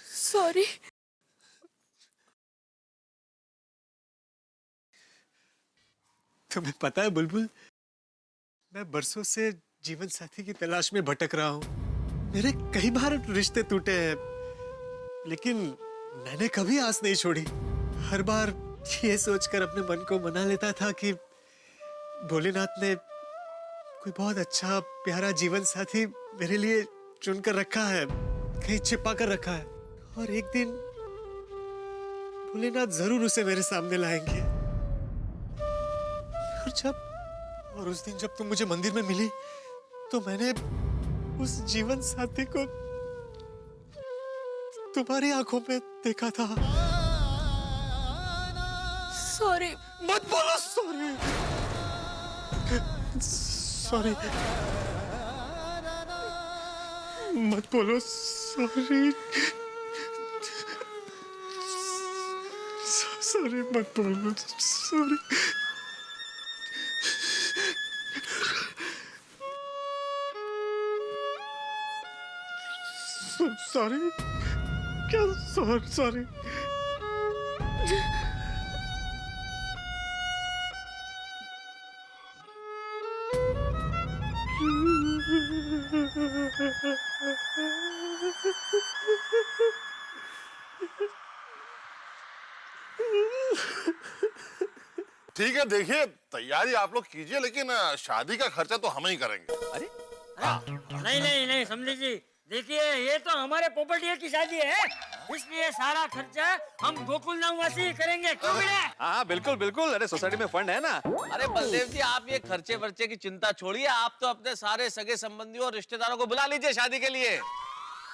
सॉरी। तुम्हें पता है बुलबुल, मैं बरसों से जीवन साथी की तलाश में भटक रहा हूँ। मेरे कई बार रिश्ते टूटे हैं, लेकिन मैंने कभी आस नहीं छोड़ी। हर बार ये सोचकर अपने मन को मना लेता था कि भोलेनाथ ने कोई बहुत अच्छा प्यारा जीवन साथी मेरे लिए चुनकर रखा है, कहीं छिपा कर रखा है, और एक दिन भोलेनाथ जरूर उसे मेरे सामने लाएंगे। और उस दिन जब तुम मुझे मंदिर में मिली तो मैंने उस जीवन साथी को तुम्हारी आंखों में देखा था। सॉरी। मत बोलो सॉरी। सॉरी मत बोलो सॉरी। सॉरी मत बोलो सॉरी। सॉरी क्या? सॉरी ठीक है, देखिए तैयारी आप लोग कीजिए, लेकिन शादी का खर्चा तो हम ही करेंगे। अरे नहीं समझी जी, देखिए ये तो हमारे पोपटिया की शादी है, इसलिए सारा खर्चा हम गोकुलधाम वासी करेंगे। क्यों बेटा? हाँ बिल्कुल बिल्कुल। अरे सोसाइटी में फंड है ना। अरे बलदेव जी, आप ये खर्चे वर्चे की चिंता छोड़िए, आप तो अपने सारे सगे संबंधियों और रिश्तेदारों को बुला लीजिए शादी के लिए।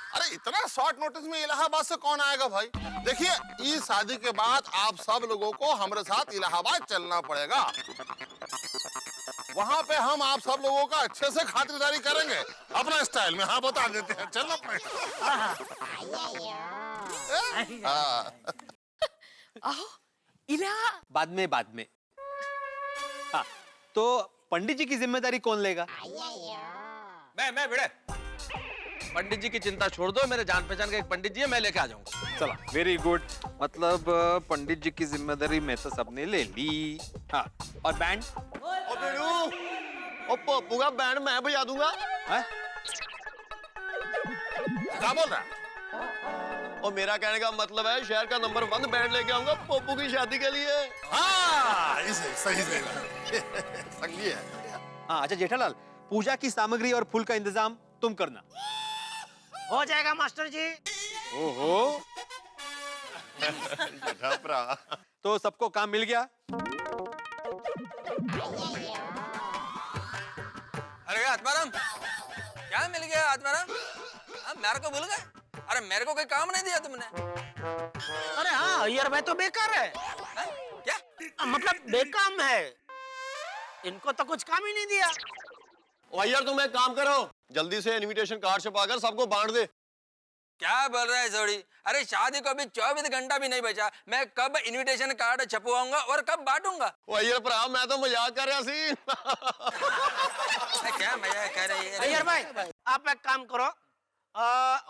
अरे इतना शॉर्ट नोटिस में इलाहाबाद से कौन आएगा भाई? देखिए इस शादी के बाद आप सब लोगों को हमारे साथ इलाहाबाद चलना पड़ेगा। वहाँ पे हम आप सब लोगों का अच्छे से खातिरदारी करेंगे अपना स्टाइल में। हाँ बता देते हैं, चलना पड़ेगा। आओ इला। बाद में। हाँ, तो पंडित जी की जिम्मेदारी कौन लेगा? मैं बेटे, पंडित जी की चिंता छोड़ दो, मेरे जान पहचान का एक पंडित जी है, मैं लेके आ जाऊंगा। चला, वेरी गुड। मतलब पंडित जी की जिम्मेदारी मैं तो सबने ले ली। हाँ, और बैंड? पप्पू का बैंड मैं बजा दूंगा। हाँ? क्या बोल रहा है? और मेरा कहने का मतलब है शहर का नंबर 1 बैंड लेके आऊंगा पप्पू की शादी के लिए। हाँ सही है। हाँ अच्छा जेठालाल, पूजा की सामग्री और फूल का इंतजाम तुम करना। हो जाएगा मास्टर जी। ओहो। तो सबको काम मिल गया? अरे आत्माराम, क्या मिल गया आत्माराम? मेरे को भूल गए? अरे मेरे को कोई काम नहीं दिया तुमने। अरे हाँ यार, मैं तो बेकार है। क्या मतलब बेकाम है, इनको तो कुछ काम ही नहीं दिया। यार तुम एक काम करो, जल्दी से इनविटेशन कार्ड छपाकर सबको बांट दे। क्या बोल रहा है जोड़ी? अरे शादी को अभी 24 घंटा भी नहीं बचा, मैं कब इनविटेशन कार्ड छपवाऊंगा और कब बांटूंगा? यार भरा मैं तो मजाक कर रहा सी। क्या मजाक कर रही है? अय्यर भाई आप एक काम करो,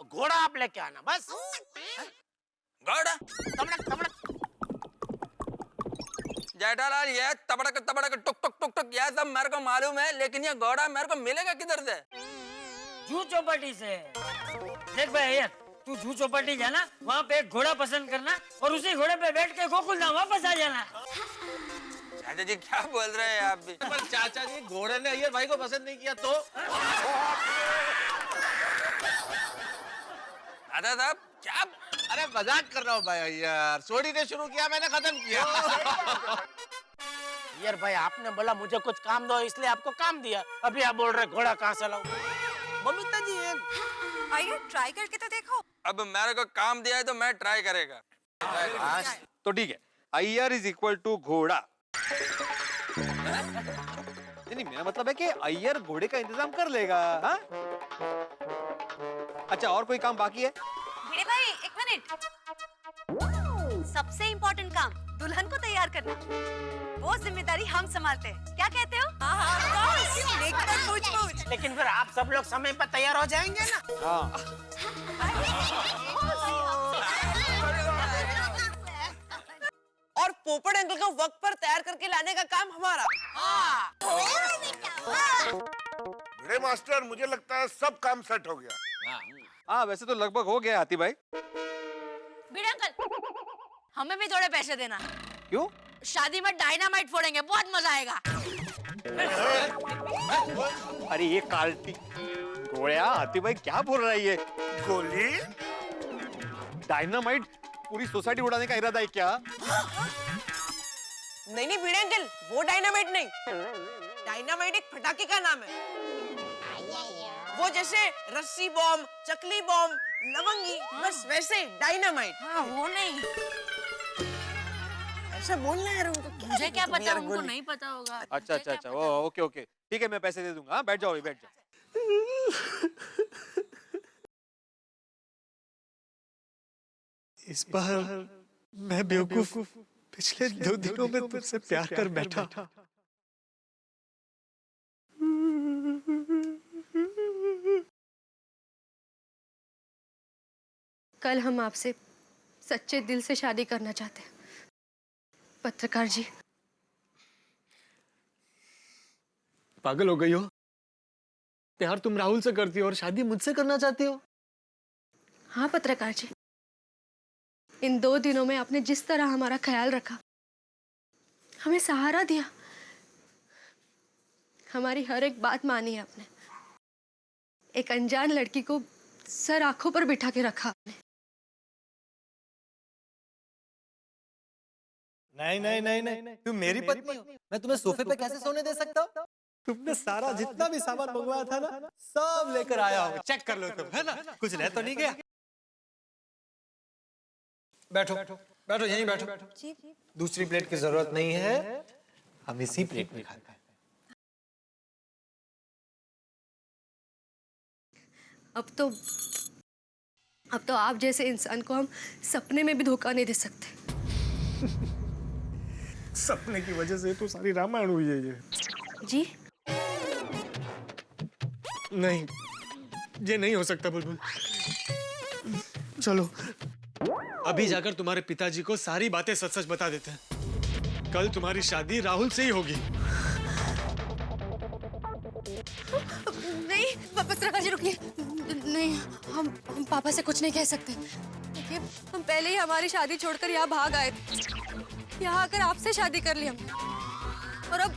घोड़ा आप लेके आना बस। घोड़ा? जेठालाल ये तबड़क तबड़क टुक टुक टुक टुक ये सब मेरे को मालूम है, लेकिन ये घोड़ा मेरे को मिलेगा किधर से? जू चौपाटी से। देख भाई यार, तू जू चौपाटी जाना, वहाँ पे एक घोड़ा पसंद करना और उसी घोड़े पे बैठ के गोकुलधाम वापस आ जाना। चाचा जी क्या बोल रहे हैं आप भी? पर चाचा जी, घोड़े ने अय्यर भाई को पसंद नहीं किया तो? दादा साहब क्या? अरे मजाक कर रहा हूँ भाई अय्यर, सोडी ने शुरू किया, मैंने खत्म किया। यार भाई आपने बोला मुझे कुछ काम दो, इसलिए आपको काम दिया। अभी आप बोल रहे घोड़ा कहाँ से लाऊं? बबीता जी आइए ट्राई करके तो देखो। अब मेरे को काम दिया है तो मैं ट्राई करेगा। तो ठीक है, अय्यर इज इक्वल टू घोड़ा। नहीं मेरा मतलब है कि अय्यर घोड़े का इंतजाम कर लेगा। हाँ? अच्छा और कोई काम बाकी है? भिड़े भाई एक मिनट, सबसे इम्पोर्टेंट काम दुल्हन को तैयार करना, वो जिम्मेदारी हम संभालते हैं। क्या कहते हो? लेकिन फिर आप सब लोग समय पर तैयार हो जाएंगे ना? हाँ। और पोपट अंकल को वक्त पर तैयार करके लाने का काम हमारा। बड़े मास्टर मुझे लगता है सब काम सेट हो गया। हाँ वैसे तो लगभग हो गया हाथी भाई। भिड़े अंकल, हमें भी थोड़े पैसे देना। क्यों? शादी में डायनामाइट फोड़ेंगे, बहुत मजा आएगा। अरे ये कार्टी गोया, हाथी भाई क्या बोल रहा है ये? गोली? डायनामाइट पूरी सोसाइटी उड़ाने का इरादा है क्या? नहीं नहीं भिड़े अंकल, वो डायनामाइट नहीं, डायनामाइट एक पटाखे का नाम है। वो जैसे रस्सी बॉम्ब, चकली बॉम्ब, लवंगी, बस वैसे डायनामाइट। हाँ वो नहीं, ऐसा बोलना है उनको। मुझे क्या पता, उनको नहीं पता होगा। अच्छा अच्छा अच्छा, ओके ओके, ठीक है, मैं पैसे दे दूंगा। हाँ, बैठ जाओ, बैठ जाओ। इस बार मैं बेवकूफ पिछले 2 दिनों में तुझसे प्यार कर बैठा। कल हम आपसे सच्चे दिल से शादी करना चाहते हैं पत्रकार जी। पागल हो गई हो? प्यार तुम राहुल से करती हो और शादी मुझसे करना चाहती हो? हाँ पत्रकार जी, इन 2 दिनों में आपने जिस तरह हमारा ख्याल रखा, हमें सहारा दिया, हमारी हर एक बात मानी है आपने। एक अनजान लड़की को सर आंखों पर बिठा के रखा आपने। नहीं नहीं नहीं नहीं, तुम मेरी पत्नी हो, मैं तुम्हें सोफे पे कैसे सोने दे सकता हूँ? तुमने सारा जितना भी सामान मंगवाया था ना, सब लेकर आया हूँ। चेक कर लो तुम, है ना? कुछ रह तो नहीं गया? बैठो बैठो, यहीं बैठो। दूसरी प्लेट की जरूरत नहीं है, हम इसी प्लेट में खाते हैं। अब तो आप जैसे इंसान को हम सपने में भी धोखा नहीं दे सकते। सपने की वजह से तो सारी रामायण हुई है ये। जी नहीं, ये नहीं हो सकता बुलबुल। चलो अभी जाकर तुम्हारे पिताजी को सारी बातें सच सच बता देते हैं। कल तुम्हारी शादी राहुल से ही होगी। नहीं पत्रकार जी रुकिए, नहीं हम पापा से कुछ नहीं कह सकते। देखिए हम पहले ही हमारी शादी छोड़कर यहाँ भाग आए, यहाँ आकर आपसे शादी कर ली हमने, और अब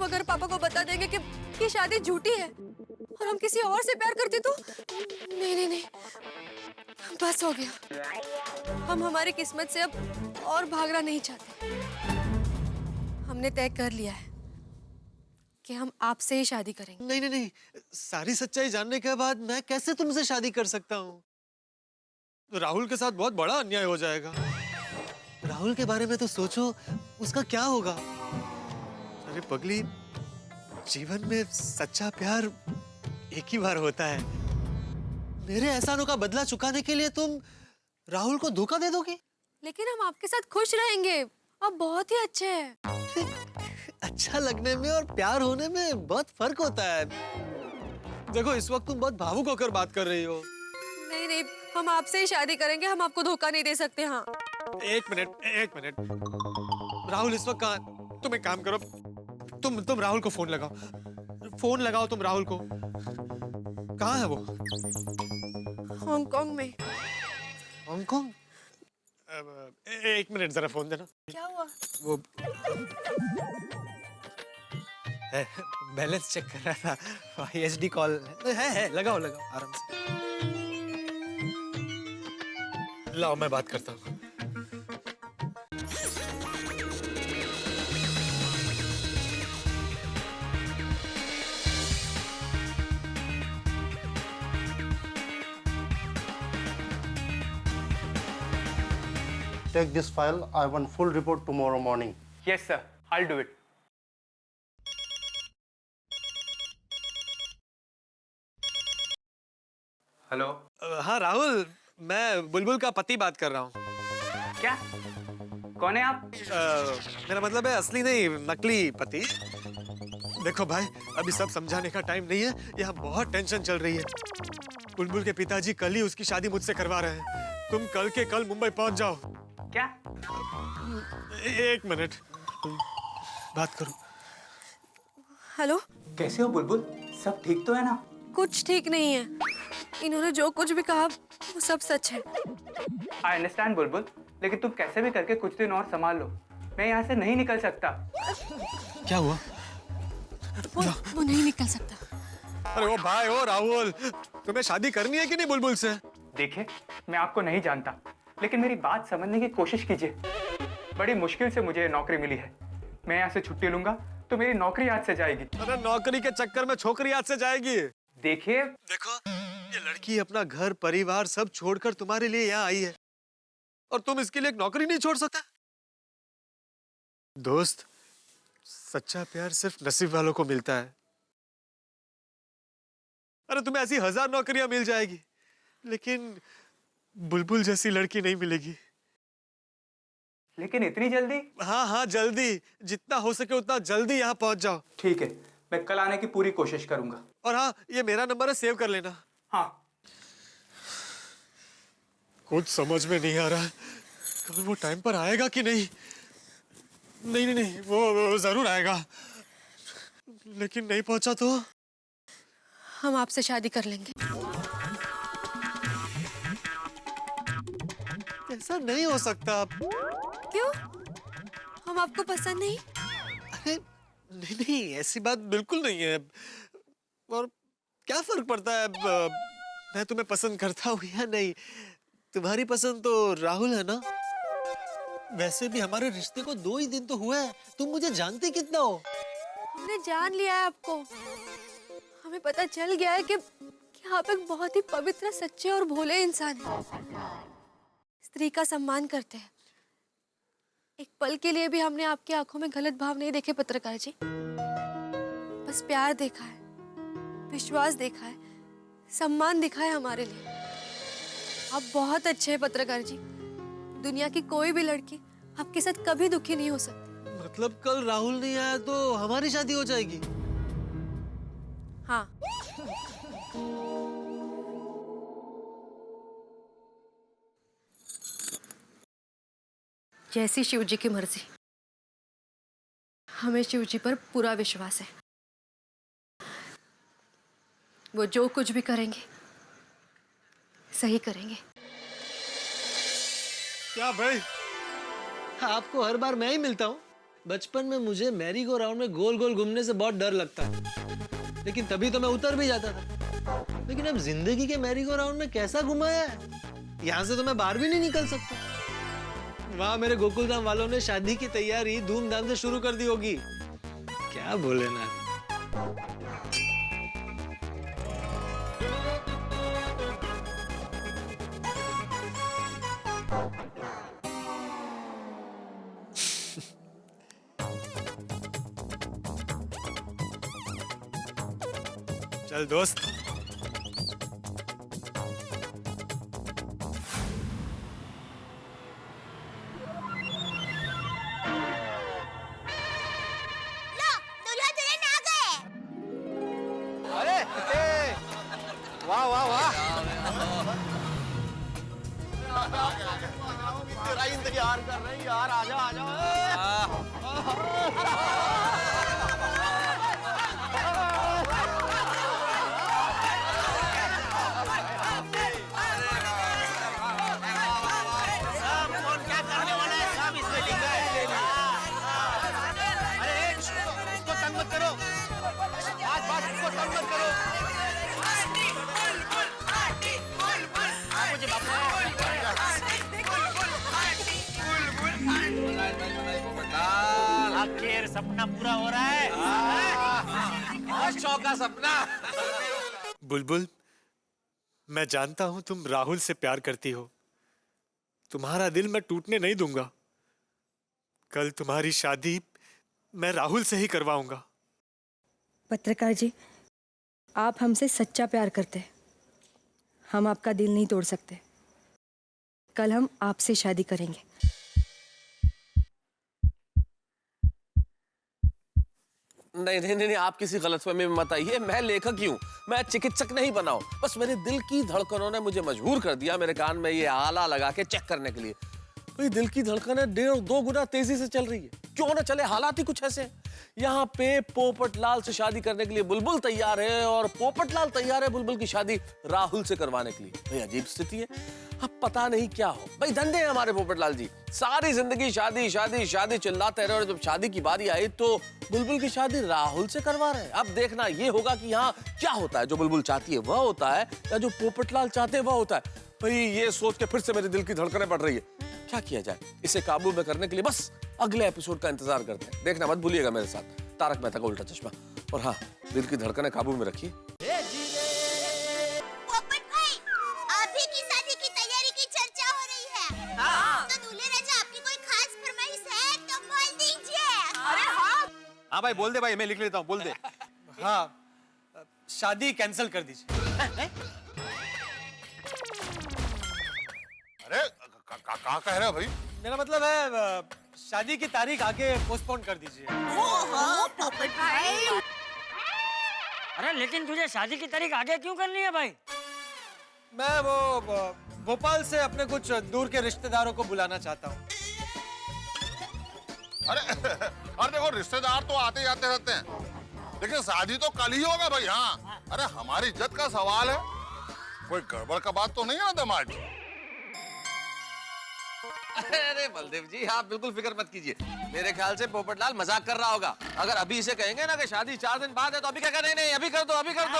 अगर पापा को बता देंगे कि ये शादी झूठी है और हम किसी और से प्यार करते तो नहीं नहीं नहीं, बस हो गया। हम हमारी किस्मत से अब और भागना नहीं चाहते। हमने तय कर लिया है कि हम आपसे ही शादी करेंगे। नहीं नहीं नहीं, सारी सच्चाई जानने के बाद मैं कैसे तुमसे शादी कर सकता हूँ? राहुल के साथ बहुत बड़ा अन्याय हो जाएगा। राहुल के बारे में तो सोचो, उसका क्या होगा? अरे पगली, जीवन में सच्चा प्यार एक ही बार होता है। मेरे एहसानों का बदला चुकाने के लिए तुम राहुल को धोखा दे दोगी? लेकिन हम आपके साथ खुश रहेंगे, आप बहुत ही अच्छे हैं। अच्छा लगने में और प्यार होने में बहुत फर्क होता है। देखो इस वक्त तुम बहुत भावुक होकर बात कर रही हो। नहीं नहीं, हम आपसे ही शादी करेंगे, हम आपको धोखा नहीं दे सकते। हाँ एक मिनट। राहुल इस वक्त कहाँ? तुम एक काम करो, तुम राहुल को फोन लगाओ तुम राहुल को। कहाँ है वो? हांगकांग में। हांगकांग? एक मिनट जरा फोन देना। क्या हुआ? वो बैलेंस चेक कर रहा था, ISD कॉल है। लगाओ आराम से। लाओ मैं बात करता हूँ। Take this file. I want full report tomorrow morning. Yes, sir. I'll do it. Hello. हाँ राहुल, मैं बुलबुल का पति बात कर रहा हूँ। क्या? कौन है आप? मेरा मतलब है असली नहीं, नकली पति। देखो भाई, अभी सब समझाने का टाइम नहीं है, यहाँ बहुत टेंशन चल रही है। बुलबुल के पिताजी कल ही उसकी शादी मुझसे करवा रहे हैं। तुम कल के कल मुंबई पहुंच जाओ। क्या? एक मिनट बात करो। हेलो, कैसे हो बुलबुल? सब ठीक तो है ना? कुछ ठीक नहीं है। इन्होंने जो कुछ भी कहा वो सब सच है। आई अंडरस्टैंड बुलबुल, लेकिन तुम कैसे भी करके कुछ दिन और संभाल लो। मैं यहाँ से नहीं निकल सकता। क्या हुआ? वो नहीं निकल सकता। अरे वो भाई, ओ राहुल, तुम्हें शादी करनी है कि नहीं बुलबुल से? देखिए, मैं आपको नहीं जानता, लेकिन मेरी बात समझने की कोशिश कीजिए। बड़ी मुश्किल से मुझे नौकरी मिली है। मैं यहाँ से छुट्टी लूंगा तो मेरी नौकरी हाथ से जाएगी। अरे नौकरी के चक्कर में छोकरी हाथ से जाएगी। देखिए, देखो, ये लड़की अपना घर परिवार सब छोड़कर तुम्हारे लिए यहाँ आई है और तुम इसके लिए एक नौकरी नहीं छोड़ सकता? दोस्त, सच्चा प्यार सिर्फ नसीब वालों को मिलता है। अरे तुम्हें ऐसी 1000 नौकरियां मिल जाएगी, लेकिन बुलबुल जैसी लड़की नहीं मिलेगी। लेकिन इतनी जल्दी? हाँ, जल्दी, जितना हो सके उतना जल्दी यहाँ पहुंच जाओ। ठीक है, मैं कल आने की पूरी कोशिश करूंगा। और हाँ, ये मेरा नंबर है, सेव कर लेना। हाँ। कुछ समझ में नहीं आ रहा, कल वो टाइम पर आएगा कि नहीं? नहीं, वो जरूर आएगा, लेकिन नहीं पहुंचा तो हम आपसे शादी कर लेंगे। ऐसा नहीं हो सकता। क्यों? हम आपको पसंद नहीं? अरे नहीं, ऐसी बात बिल्कुल नहीं है। और क्या फर्क पड़ता है मैं तुम्हें पसंद करता हूँ या नहीं? तुम्हारी पसंद तो राहुल है ना? वैसे भी हमारे रिश्ते को 2 ही दिन तो हुआ है। तुम मुझे जानती कितना हो? हमने जान लिया है आपको। हमें पता चल गया है कि आप एक बहुत ही पवित्र, सच्चे और भोले इंसान हैं। स्त्री का सम्मान करते हैं। एक पल के लिए भी हमने आपकी आंखों में गलत भाव नहीं देखे पत्रकार जी। बस प्यार देखा है, विश्वास देखा है, सम्मान दिखा है हमारे लिए। आप बहुत अच्छे हैं पत्रकार जी। दुनिया की कोई भी लड़की आपके साथ कभी दुखी नहीं हो सकती। मतलब कल राहुल नहीं आया तो हमारी शादी हो जाएगी? हाँ। जैसी शिव जी की मर्जी। हमें शिव जी पर पूरा विश्वास है। वो जो कुछ भी करेंगे सही करेंगे। क्या भाई, आपको हर बार मैं ही मिलता हूँ? बचपन में मुझे मैरी गो राउंड में गोल गोल घूमने से बहुत डर लगता है, लेकिन तभी तो मैं उतर भी जाता था। लेकिन अब जिंदगी के मैरी गो राउंड में कैसा घुमाया है, यहाँ से तो मैं बाहर भी नहीं निकल सकता। वहाँ मेरे गोकुलधाम वालों ने शादी की तैयारी धूमधाम से शुरू कर दी होगी। क्या भोलेनाथ। चल दोस्त, वाह वाह वाह, तेरा इंतजार कर रहे हैं यार, आजा आजा। आखिर सपना पूरा हो रहा है। शौक का सपना। बुलबुल, मैं जानता हूं तुम राहुल से प्यार करती हो। तुम्हारा दिल मैं टूटने नहीं दूंगा। कल तुम्हारी शादी मैं राहुल से ही करवाऊंगा। पत्रकार जी, आप हमसे सच्चा प्यार करते हैं। हम आपका दिल नहीं तोड़ सकते। कल हम आपसे शादी करेंगे। नहीं, आप किसी गलतफहमी में मत आइए। मैं लेखक ही हूँ, मैं चिकित्सक नहीं बना हूँ। बस मेरे दिल की धड़कनों ने मुझे मजबूर कर दिया मेरे कान में ये आला लगा के चेक करने के लिए। भाई दिल की धड़कनें 1.5-2 गुना तेजी से चल रही है। क्यों ना चले, हालात ही कुछ ऐसे हैं। यहाँ पे पोपटलाल से शादी करने के लिए बुलबुल तैयार है और पोपटलाल तैयार है बुलबुल की शादी राहुल से करवाने के लिए। भाई अजीब स्थिति है। अब पता नहीं क्या हो। भाई धंधे हैं हमारे पोपटलाल जी, सारी जिंदगी शादी शादी शादी चिल्लाते रहे, और जब शादी की बारी आई तो बुलबुल की शादी राहुल से करवा रहे हैं। अब देखना ये होगा कि यहाँ क्या होता है, जो बुलबुल चाहती है वह होता है या जो पोपटलाल चाहते हैं वह होता है। भाई ये सोच के फिर से मेरे दिल की धड़कनें बढ़ रही है, क्या किया जाए इसे काबू में करने के लिए। बस अगले एपिसोड का इंतजार करते हैं, देखना मत भूलिएगा मेरे साथ तारक मेहता का उल्टा चश्मा। और हाँ, दिल की धड़कनें काबू में रखिए। पोपट भाई, आप ही की शादी की तैयारी की चर्चा हो रही है। हाँ। तो दूल्हे राजा आपकी कोई खास फरमाइश है तो बोल दीजिए। अरे हाँ हाँ भाई बोल दे भाई, मैं लिख लेता हूँ, बोल दे। हाँ, शादी कैंसिल कर दीजिए। अरे कहाँ कह रहे हो भाई? मेरा मतलब है शादी की तारीख आगे पोस्टपोन कर दीजिए। पोपट भाई, अरे लेकिन तुझे शादी की तारीख आगे क्यों करनी है भाई? मैं वो भोपाल से अपने कुछ दूर के रिश्तेदारों को बुलाना चाहता हूँ। अरे देखो, रिश्तेदार तो आते जाते रहते हैं, लेकिन शादी तो कल ही होगा भाई। हाँ, अरे हमारी इज्जत का सवाल है, कोई गड़बड़ का बात तो नहीं है ना दामाद जी? अरे बलदेव जी, आप बिल्कुल फिक्र मत कीजिए, मेरे ख्याल से पोपटलाल मजाक कर रहा होगा। अगर अभी इसे कहेंगे ना कि शादी 4 दिन बाद है तो अभी क्या करें? नहीं, अभी कर दो, अभी कर दो।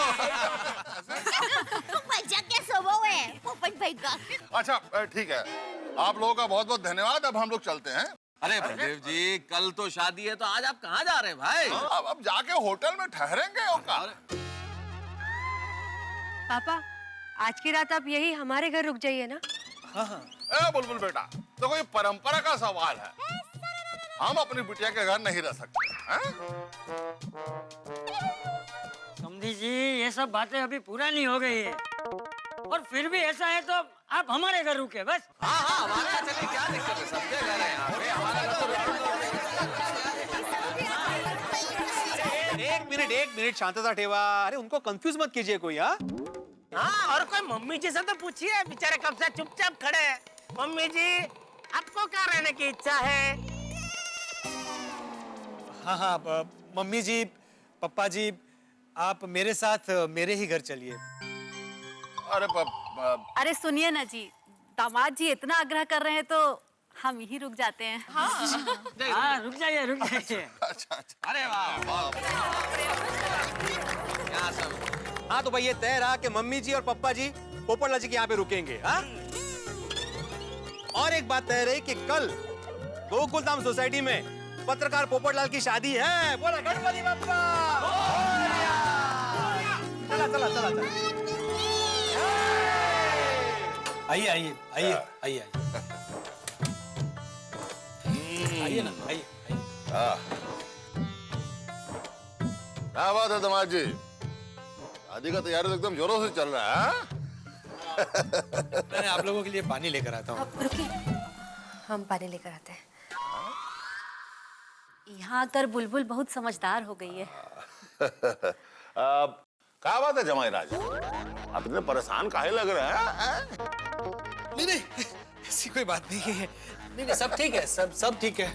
मजाक क्या स्वभाव है पोपट भाई का। अच्छा ठीक है, आप लोगों का बहुत बहुत धन्यवाद। अब हम लोग चलते हैं। अरे बलदेव जी, कल तो शादी है तो आज आप कहाँ जा रहे हैं भाई? अब जाके होटल में ठहरेंगे। पापा, आज की रात आप यही हमारे घर रुक जाइए ना। हाँ। ए बुलबुल बेटा, देखो ये परंपरा का सवाल है, हम अपनी बिटिया के घर नहीं रह सकते हैं? समधी जी, ये सब बातें अभी पूरा नहीं हो गई है, और फिर भी ऐसा है तो आप हमारे घर रुके बस। हाँ हाँ, हमारे यहाँ चलिए, क्या दिक्कत है, सबके घर है यहाँ पे, हमारा घर तो। एक मिनट शांतता ठेवा। अरे उनको कंफ्यूज मत कीजिए कोई। हाँ हाँ, और कोई मम्मी जी से तो पूछिए, बेचारे कब से चुपचाप खड़े हैं। मम्मी जी, आपको क्या रहने की इच्छा है? हाँ हाँ, मम्मी जी, पापा जी, आप मेरे साथ मेरे ही घर चलिए। अरे सुनिए ना जी, दामाद जी इतना आग्रह कर रहे हैं तो हम यही रुक जाते हैं। हाँ, रुक जाइए, रुक जाइए। अच्छा। अरे वाह वाह, यहाँ सब। हाँ, तो भाई ये तय रहा कि मम्मी जी और पप्पा जी पोपटलाल जी के यहाँ पे रुकेंगे। हाँ, और एक बात तय रही कि कल गोकुलधाम सोसाइटी में पत्रकार पोपटलाल की शादी है। बोला गणपति बप्पा। चला चला चला चला। आइए आइए आइए आइए आइए ना, आइए। क्या बात है दामाद जी, शादी का तैयारी तो एकदम जोरों से चल रहा है। मैं आप लोगों के लिए पानी लेकर आता हूँ। आप रुकिए, हम पानी लेकर आते हैं। यहाँ आकर बुलबुल बहुत समझदार हो गई है। क्या बात है जमाई राजा, आप इतने परेशान काहे लग रहे हैं? नहीं, ऐसी कोई बात नहीं है। नहीं, सब ठीक है, सब ठीक है।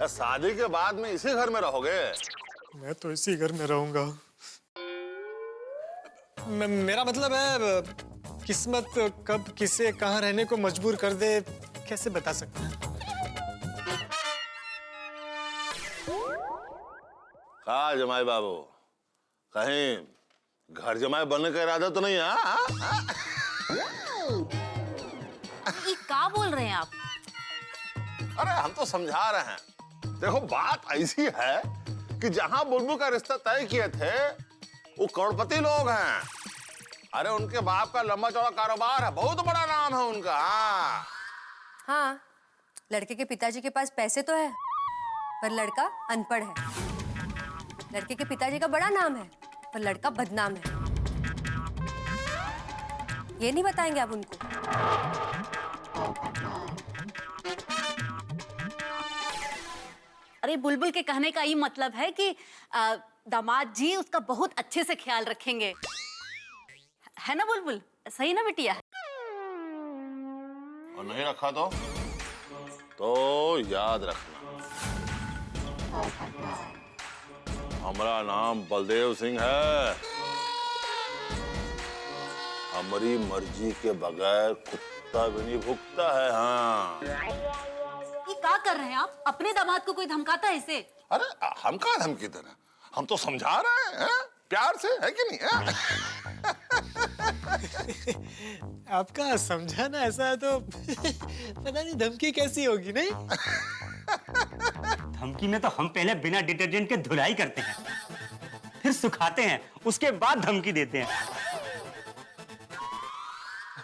शादी के बाद में इसी घर में रहोगे? मैं तो इसी घर में रहूंगा। मेरा मतलब है, किस्मत कब किसे कहाँ रहने को मजबूर कर दे, कैसे बता सकते हैं? हाँ जमाई बाबू, कहीं घर जमाई बनने का इरादा तो नहीं है? ये क्या बोल रहे हैं आप? अरे हम तो समझा रहे हैं। देखो बात ऐसी है कि जहां बुलबुल का रिश्ता तय किए थे वो करोड़पति लोग हैं। अरे उनके बाप का लंबा चौड़ा कारोबार है, बहुत बड़ा नाम है उनका। हाँ, लड़के के पिताजी के पास पैसे तो है, पर लड़का अनपढ़ है। लड़के के पिताजी का बड़ा नाम है, पर लड़का बदनाम है। ये नहीं बताएंगे आप उनको? अरे बुलबुल के कहने का ये मतलब है कि दामाद जी उसका बहुत अच्छे से ख्याल रखेंगे, है ना बुलबुल? सही ना बिटिया? और नहीं रखा तो याद रखना, हमारा नाम बलदेव सिंह है। हमारी मर्जी के बगैर कुत्ता भी नहीं भुगता है। हाँ, ये क्या कर रहे हैं आप? अपने दामाद को कोई धमकाता है इसे? अरे हम कहाँ धमकी दे रहे हैं, हम तो समझा रहे हैं प्यार से, है कि नहीं है? आपका समझाना ऐसा है तो पता नहीं धमकी कैसी होगी, नहीं? धमकी में तो हम पहले बिना डिटर्जेंट के धुलाई करते हैं, फिर सुखाते हैं, उसके बाद धमकी देते हैं।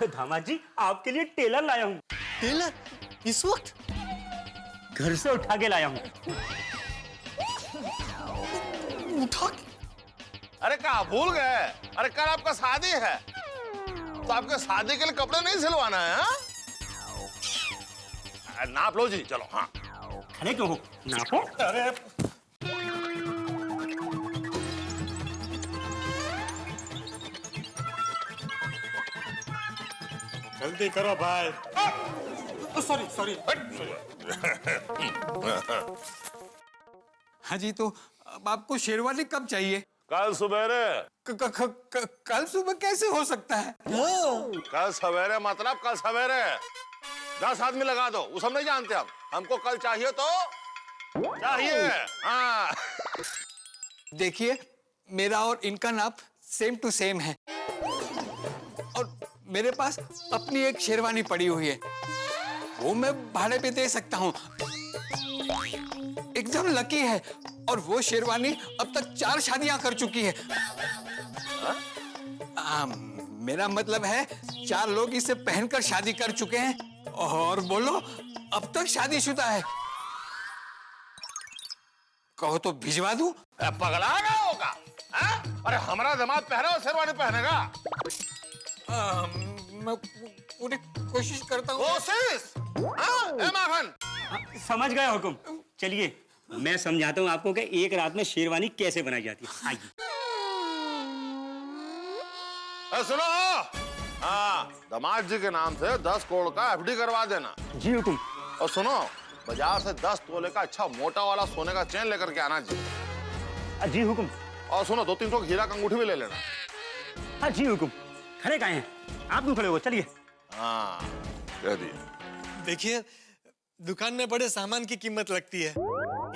दामाद जी, आपके लिए टेलर लाया हूँ। टेलर? इस वक्त? घर से उठा के लाया हूँ। उठा? अरे कहाँ भूल गए? अरे कल आपका शादी है, तो आपके शादी के लिए कपड़े नहीं सिलवाना है? हाँ? नाप लो जी, चलो। हाँ, खड़े क्यों हो? नापो। अरे जल्दी करो भाई। Sorry sorry. हाँ जी, तो अब आपको शेरवानी कब चाहिए? कल सवेरे। कल सुबह कैसे हो सकता है? कल सवेरे मतलब कल सवेरे। 10 आदमी लगा दो, वो सब नहीं जानते हम। हमको कल चाहिए तो चाहिए। हाँ। देखिए, मेरा और इनका नाप सेम टू सेम है, और मेरे पास अपनी एक शेरवानी पड़ी हुई है, वो मैं भाड़े पे दे सकता हूँ। एकदम लकी है, और वो शेरवानी अब तक 4 शादियां कर चुकी है। मेरा मतलब है 4 लोग इसे पहनकर शादी कर चुके हैं, और बोलो अब तक शादीशुदा है। कहो तो भिजवा दूं? पगला गया होगा? अरे हमारा दामाद पहना और शेरवानी पहनेगा? मैं पूरी कोशिश करता हूँ। कोशिश? माखन समझ गया हुकुम। चलिए, मैं समझाता हूँ आपको कि एक रात में शेरवानी कैसे बनाई जाती है। आइए। सुनो, हाँ, दामाद जी के नाम से 10 करोड़ का FD करवा देना। जी हुकुम। और सुनो, बाजार से 10 तोले का अच्छा मोटा वाला सोने का चेन लेकर के आना जी। जी हुकुम। और सुनो, 2-3 हीरा का अंगूठी भी ले लेना। हाँ जी हुकुम। खड़े काहे हैं? आप क्यों खड़े हो? चलिए। हाँ, कह दिए। देखिए, दुकान में बड़े सामान की कीमत लगती है,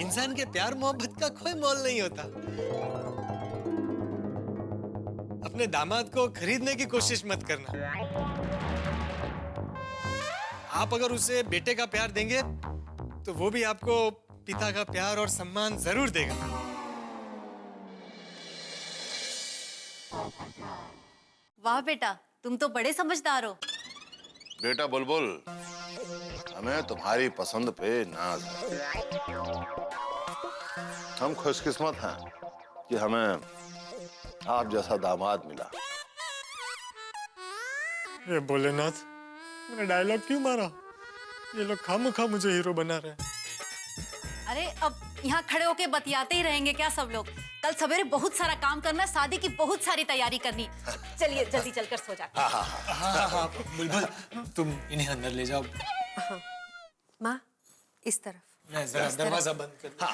इंसान के प्यार मोहब्बत का कोई मोल नहीं होता। अपने दामाद को खरीदने की कोशिश मत करना। आप अगर उसे बेटे का प्यार देंगे तो वो भी आपको पिता का प्यार और सम्मान जरूर देगा। वाह बेटा, तुम तो बड़े समझदार हो। बेटा बुलबुल, हमें तुम्हारी पसंद पे नाज है। हम खुशकिस्मत हैं कि हमें आप जैसा दामाद मिला। ये भोलेनाथ, मैंने डायलॉग क्यों मारा? ये लोग खामखा मुझे हीरो बना रहे हैं। अरे अब यहाँ खड़े होके बतियाते ही रहेंगे क्या सब लोग? कल सवेरे बहुत सारा काम करना, शादी की बहुत सारी तैयारी करनी। चलिए जल्दी चलकर सो जाते हैं। हाँ, बुलबुल, तुम इन्हें अंदर ले जाओ। माँ, इस तरफ। मैं जरा दरवाजा बंद कर दूं।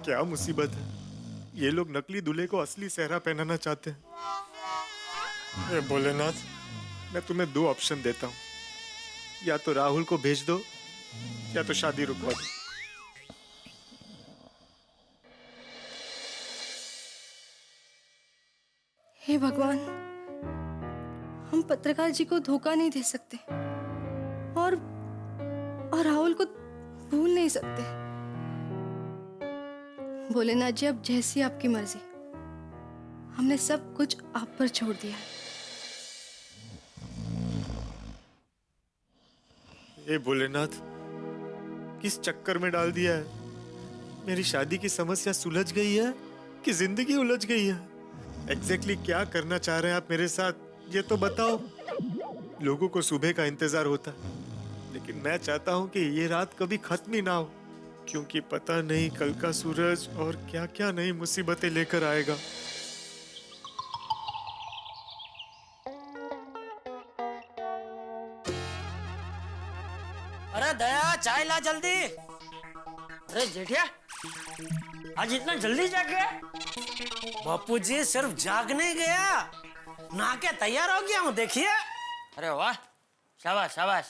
क्या मुसीबत है, ये लोग नकली दूल्हे को असली सेहरा पहनाना चाहते हैं। ये भोलेनाथ, मैं तुम्हें 2 ऑप्शन देता हूँ, या तो राहुल को भेज दो या तो शादी रुकवा दो। हे भगवान, हम पत्रकार जी को धोखा नहीं दे सकते, और राहुल को भूल नहीं सकते। भोलेनाथ जी, अब जैसी आपकी मर्जी, हमने सब कुछ आप पर छोड़ दिया है। ये भोलेनाथ, किस चक्कर में डाल दिया है? मेरी शादी की समस्या सुलझ गई है कि जिंदगी उलझ गई है। एग्जैक्टली क्या करना चाह रहे हैं आप मेरे साथ, ये तो बताओ। लोगों को सुबह का इंतजार होता है, लेकिन मैं चाहता हूँ कि ये रात कभी खत्म ही ना हो, क्योंकि पता नहीं कल का सूरज और क्या क्या नई मुसीबतें लेकर आएगा। अरे दया, चाय ला जल्दी। अरे जेठिया, आज इतना जल्दी जाग गया? बापूजी सिर्फ जागने गया, नहा के तैयार हो गया हूँ, देखिए। अरे वाह, शाबाश शाबाश।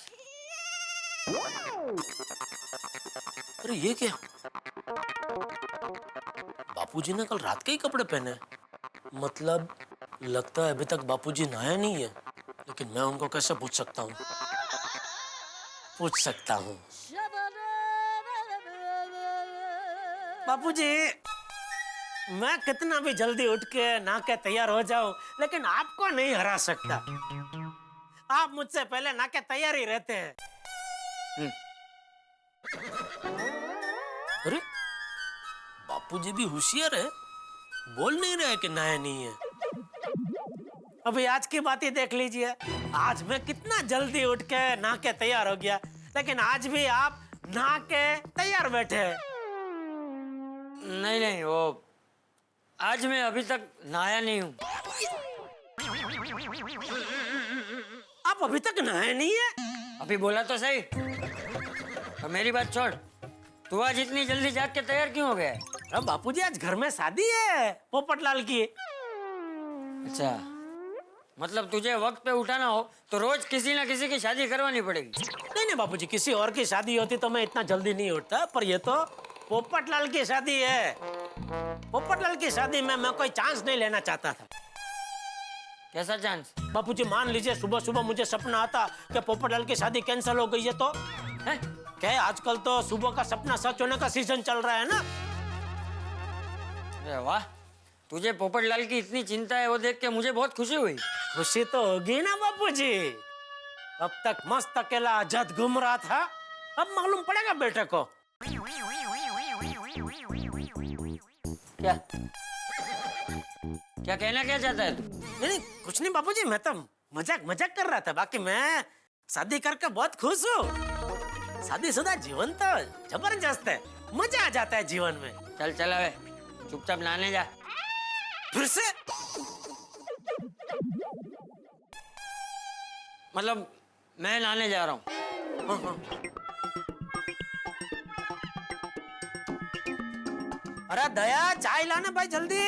अरे ये क्या? बापूजी ने कल रात के ही कपड़े पहने, मतलब लगता है अभी तक बापूजी नहाया नहीं है। लेकिन मैं उनको कैसे पूछ सकता हूँ? पूछ सकता हूँ। बापूजी, मैं कितना भी जल्दी उठ के नहा के तैयार हो जाऊं, लेकिन आपको नहीं हरा सकता। आप मुझसे पहले नहा के तैयार ही रहते हैं। अरे बापूजी भी होशियार है, बोल नहीं रहे कि नहाया नहीं है। अभी आज की बात ही देख लीजिए, आज मैं कितना जल्दी उठ के नहा के तैयार हो गया, लेकिन आज भी आप नहा के तैयार बैठे हैं। नहीं नहीं, वो आज मैं अभी तक नहाया नहीं हूँ। आप अभी तक नहाए नहीं है? अभी बोला तो सही। तो मेरी बात छोड़, तू आज इतनी जल्दी जाग के तैयार क्यों हो गया? अब बापूजी आज घर में शादी है पोपटलाल की। अच्छा, मतलब तुझे वक्त पे उठाना हो तो रोज किसी ना किसी की शादी करवानी पड़ेगी। नहीं बापूजी, किसी और की शादी होती तो मैं इतना जल्दी नहीं उठता, पर ये तो पोपटलाल की शादी है। पोपटलाल की शादी में मैं कोई चांस नहीं लेना चाहता था। कैसा चांस? बापूजी मान लीजिए सुबह सुबह मुझे सपना आता कि पोपटलाल की शादी कैंसिल हो गई है, तो है क्या? आजकल तो सुबह का सपना सच होने का सीजन चल रहा है ना। अरे वाह, तुझे पोपटलाल की इतनी चिंता है, वो देख के मुझे बहुत खुशी हुई। खुशी तो होगी ना बापूजी, अब तक मस्त अकेला आजाद घूम रहा था, अब मालूम पड़ेगा बेटे को। क्या क्या कहना क्या चाहता है तू? नहीं कुछ नहीं बापूजी, मैं तो मजाक कर रहा था। बाकी मैं शादी करके बहुत खुश हूँ। शादीशुदा जीवन तो जबरदस्त है, मजा आ जाता है जीवन में। चल चल, अबे चुपचाप नहाने जा। फिर से? मतलब मैं नहाने जा रहा हूँ। अरे दया, चाय लाना भाई जल्दी।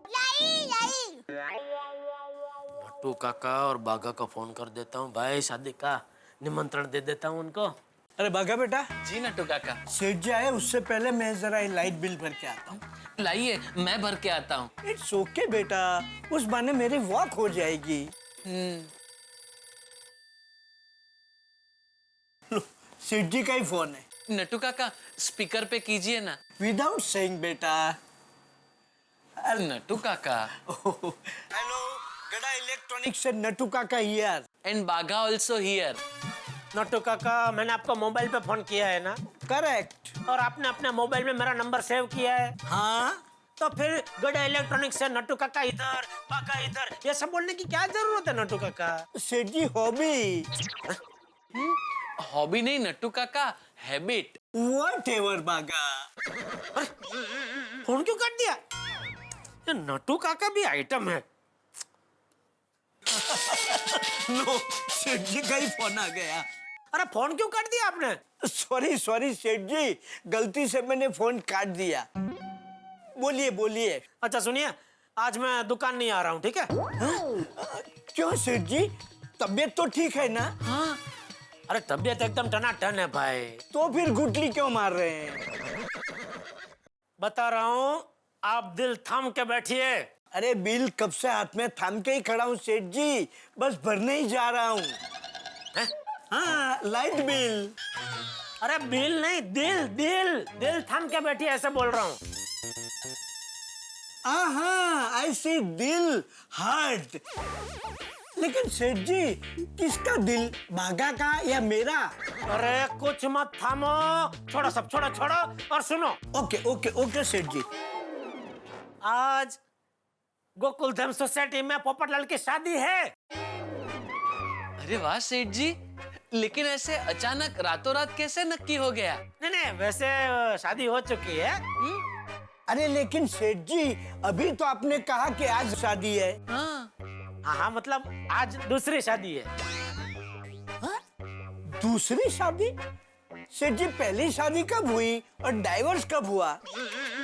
लाई। भट्टू काका और बागा को फोन कर देता हूँ भाई, शादी का निमंत्रण दे देता हूँ उनको। अरे बागा बेटा। जी नट्टू काका। सेठ जी आए उससे पहले मैं जरा लाइट बिल भर के आता हूँ। लाइए, मैं भर के आता हूँ। इट्स ओके बेटा, उस बहाने मेरी वॉक हो जाएगी। सेठ जी का ही फोन है। नट्टू काका स्पीकर पे कीजिए ना। विदाउट सेइंग बेटा। नट्टू काका। हेलो, गड़ा इलेक्ट्रॉनिक्स से नट्टू काका हियर। एंड बागा ऑल्सो हियर। नट्टू काका, मैंने आपको मोबाइल पे फोन किया है ना? करेक्ट। और आपने अपने मोबाइल में मेरा नंबर सेव किया है? हाँ। तो फिर गड़ा इलेक्ट्रॉनिक्स से नट्टू काका इधर, बागा इधर, ये सब बोलने की क्या जरूरत है नट्टू काका? सेठ जी हॉबी। हॉबी नहीं नट्टू काका, हैबिट। व्हाटएवर बागा। फोन क्यों काट दिया? ये नट्टू काका भी आइटम है। लो, सेठ जी का ही फोन आ गया। अरे फोन क्यों काट दिया आपने? सॉरी सेठ जी, गलती से मैंने फोन काट दिया। बोलिए। अच्छा सुनिए, आज मैं दुकान नहीं आ रहा हूँ, ठीक है? क्यों सेठ जी, तबीयत तो ठीक है ना? हाँ। अरे तबीयत एकदम टनाटन है भाई। तो फिर गुटली क्यों मार रहे हैं? बता रहा हूँ, आप दिल थाम के बैठिए। अरे बिल कब से हाथ में थाम के ही खड़ा हूँ सेठ जी, बस भरने ही जा रहा हूँ। हाँ, लाइट बिल। अरे बिल नहीं, दिल थाम के बैठिए, ऐसे बोल रहा हूँ। आई सी, दिल, हार्ट। लेकिन सेठ जी, किसका दिल, बागा का या मेरा? अरे कुछ मत थामो, छोड़ो सब, छोड़ो और सुनो। ओके सेठ जी। आज गोकुलधाम सोसाइटी में पोपटलाल की शादी है। अरे वाह सेठ जी, लेकिन ऐसे अचानक रातों रात कैसे नक्की हो गया? नहीं नहीं, वैसे शादी हो चुकी है। अरे लेकिन सेठ जी, अभी तो आपने कहा कि आज शादी है। हाँ, मतलब आज दूसरी शादी है। दूसरी शादी? सेठ जी, पहली शादी कब हुई और डाइवोर्स कब हुआ?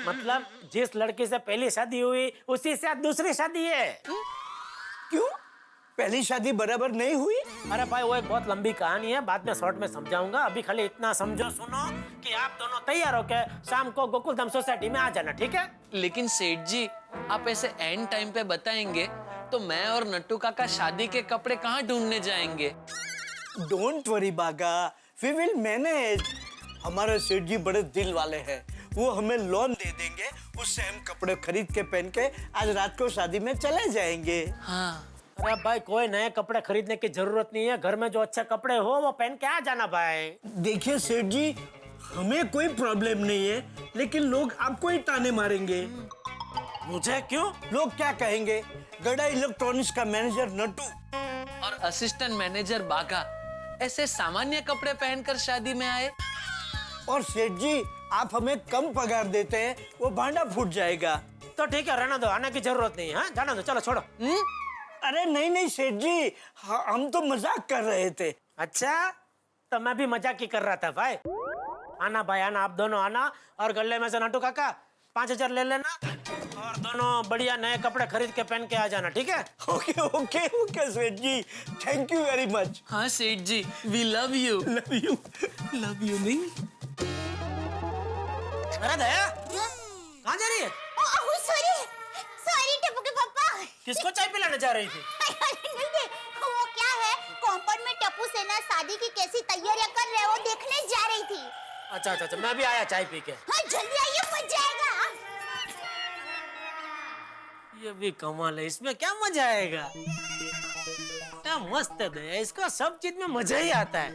मतलब जिस लड़के से पहली शादी हुई उसी से आज दूसरी शादी है। क्यों? पहली शादी बराबर नहीं हुई? अरे भाई, वो एक बहुत लंबी कहानी है, बाद में शॉर्ट में समझाऊंगा। अभी खाली इतना समझो, सुनो कि आप दोनों तैयार होकर शाम को गोकुलधाम सोसाइटी में आ जाना, ठीक है? लेकिन सेठ जी, आप ऐसे एंड टाइम पे बताएंगे तो मैं और नट्टू काका शादी के कपड़े कहाँ ढूंढने जाएंगे? डोंट वरी बागा, वी विल मैनेज। हमारे सेठ जी बड़े दिल वाले हैं, वो हमें लोन दे देंगे, उससे हम कपड़े खरीद के पहन के आज रात को शादी में चले जाएंगे। हाँ। अरे भाई, कोई नए कपड़े खरीदने की जरूरत नहीं है, घर में जो अच्छे कपड़े हो वो पहन के आ जाना भाई। देखिए सेठ जी, हमें कोई प्रॉब्लम नहीं है, लेकिन लोग आपको ही ताने मारेंगे। मुझे क्यों? लोग क्या कहेंगे? गड़ा इलेक्ट्रॉनिक्स का मैनेजर नट्टू और असिस्टेंट मैनेजर बागा ऐसे सामान्य कपड़े पहनकर शादी में आए। और सेठ जी, आप हमें कम पगार देते हैं, वो भांडा फूट जाएगा। तो ठीक है, रहना दो, आने की जरूरत नहीं है। जाना दो, चलो छोड़ो। अरे नहीं नहीं सेठ जी, हम तो मजाक कर रहे थे। अच्छा, तो मैं भी मजाक ही कर रहा था भाई। आना भाई, आना, आप दोनों आना, और गले में से नट्टू काका 5000 ले लेना, और दोनों बढ़िया नए कपड़े खरीद के पहन के आ जाना, ठीक है? Okay okay okay Seth ji, thank you very much. हाँ Seth ji, we love you. Love you, love you नहीं। अरे दया, कहाँ जा रही है? सॉरी टप्पू के पापा। किसको चाय पिलाने जा रही थी? नहीं, वो क्या है, कंपाउंड में टप्पू सेना शादी की कैसी तैयारियां कर रहे हैं वो देखने जा रही थी। अच्छा अच्छा अच्छा, मैं भी आया चाय पी के। हाँ, जल्दी आइए, मजा आएगा। ये भी कमाल है, इसमें क्या मजा आएगा? क्या मस्त है दया, इसका सब चीज में मजा ही आता है।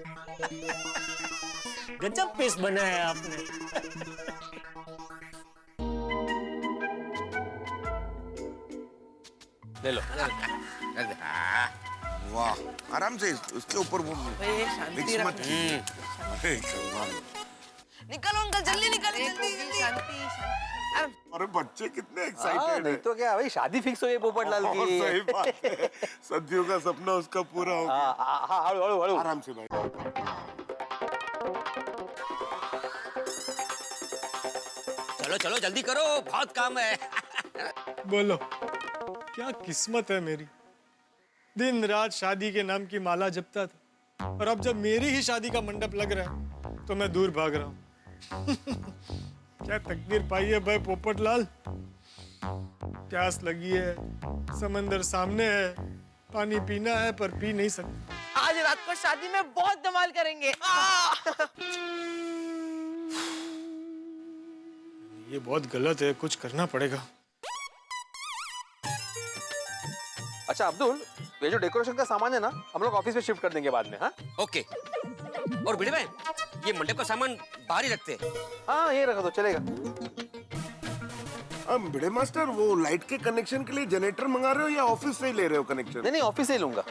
गजब पीस बनाया है आपने। ले लो। वाह, आराम से उसके ऊपर वो शांति mix मत कीजिए। निकलो अंकल, जल्दी निकलो, जल्दी। अरे बच्चे कितने एक्साइटेड नहीं तो क्या भाई, शादी फिक्स हुई है पोपटलाल की। सही बात है, सदियों का सपना उसका पूरा हो गया। हाँ, हळू हळू आराम से भाई। चलो चलो जल्दी करो, बहुत काम है। बोलो, क्या किस्मत है मेरी। दिन रात शादी के नाम की माला जपता था, और अब जब मेरी ही शादी का मंडप लग रहा है तो मैं दूर भाग रहा हूँ। क्या तकदीर पाई है भाई पोपटलाल। प्यास लगी है, समंदर सामने है, पानी पीना है पर पी नहीं सकते। आज रात को शादी में बहुत धमाल करेंगे। ये बहुत गलत है, कुछ करना पड़ेगा। अच्छा अब्दुल, ये जो डेकोरेशन का सामान है ना, हम लोग ऑफिस में शिफ्ट कर देंगे बाद में। हाँ ओके। और भिड़े भाई, ये मंडप का सामान बाहर ही रखते हैं। हाँ, ये रखा तो चलेगा। अब भिड़े मास्टर, वो लाइट के कनेक्शन के लिए जनरेटर मंगा रहे हो या ऑफिस से ही ले रहे हो कनेक्शन? नहीं नहीं, ऑफिस से ही लूंगा।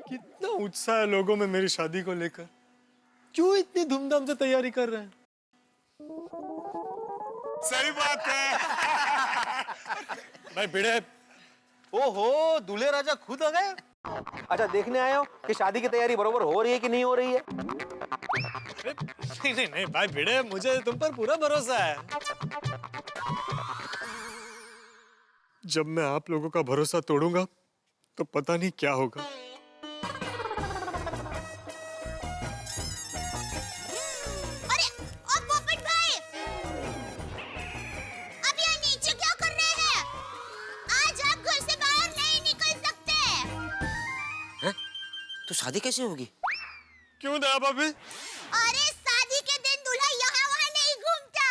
कितना उत्साह है लोगों में मेरी शादी को लेकर। क्यों इतनी धूमधाम से तैयारी कर रहे हैं? सही बात है। भाई भिड़े, ओहो, दूल्हे राजा खुद आ गए। अच्छा, देखने आए हो कि शादी की तैयारी बरोबर हो रही है कि नहीं हो रही है? नहीं नहीं नहीं भाई भिड़े, मुझे तुम पर पूरा भरोसा है। जब मैं आप लोगों का भरोसा तोड़ूंगा तो पता नहीं क्या होगा। अरे ओ पोपट भाई, आप यहाँ नीचे क्या कर रहे हैं? आज आप घर से बाहर नहीं निकल सकते। तो शादी कैसे होगी? क्यों दया भाभी? अरे शादी के दिन दूल्हा यहाँ वहाँ नहीं घूमता।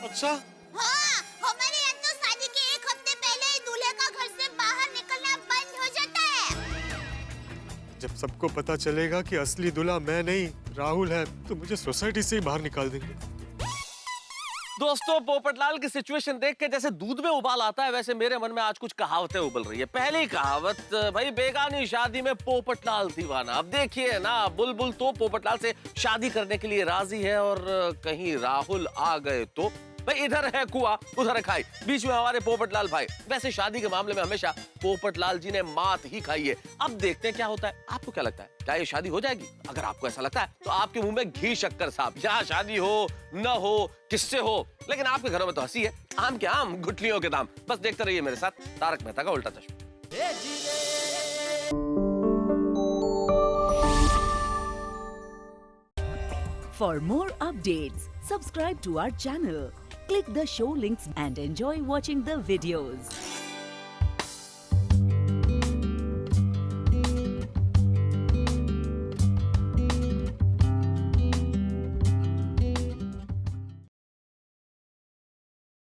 अच्छा, हाँ, हमारे यहाँ तो शादी के एक हफ्ते पहले ही दूल्हे का घर से बाहर निकलना बंद हो जाता है। जब सबको पता चलेगा कि असली दूल्हा मैं नहीं राहुल है, तो मुझे सोसाइटी से ही बाहर निकाल देंगे। दोस्तों, पोपटलाल की सिचुएशन देख के जैसे दूध में उबाल आता है, वैसे मेरे मन में आज कुछ कहावतें उबल रही है। पहली कहावत, भाई बेगानी शादी में पोपटलाल दीवाना। अब देखिए ना, बुलबुल तो पोपटलाल से शादी करने के लिए राजी है और कहीं राहुल आ गए तो भाई इधर है कुआं उधर है खाई, बीच में हमारे पोपटलाल भाई। वैसे शादी के मामले में हमेशा पोपटलाल जी ने मात ही खाई है। अब देखते हैं क्या होता है। आपको क्या लगता है, क्या ये शादी हो जाएगी? अगर आपको ऐसा लगता है तो आपके मुंह में घी शक्कर साहब, यहाँ शादी हो न हो किससे हो, लेकिन आपके घरों में तो हंसी है। आम के आम गुठलियों के दाम। बस देखते रहिए मेरे साथ तारक मेहता का उल्टा चश्मा। For more updates, subscribe to our channel, click the show links and enjoy watching the videos.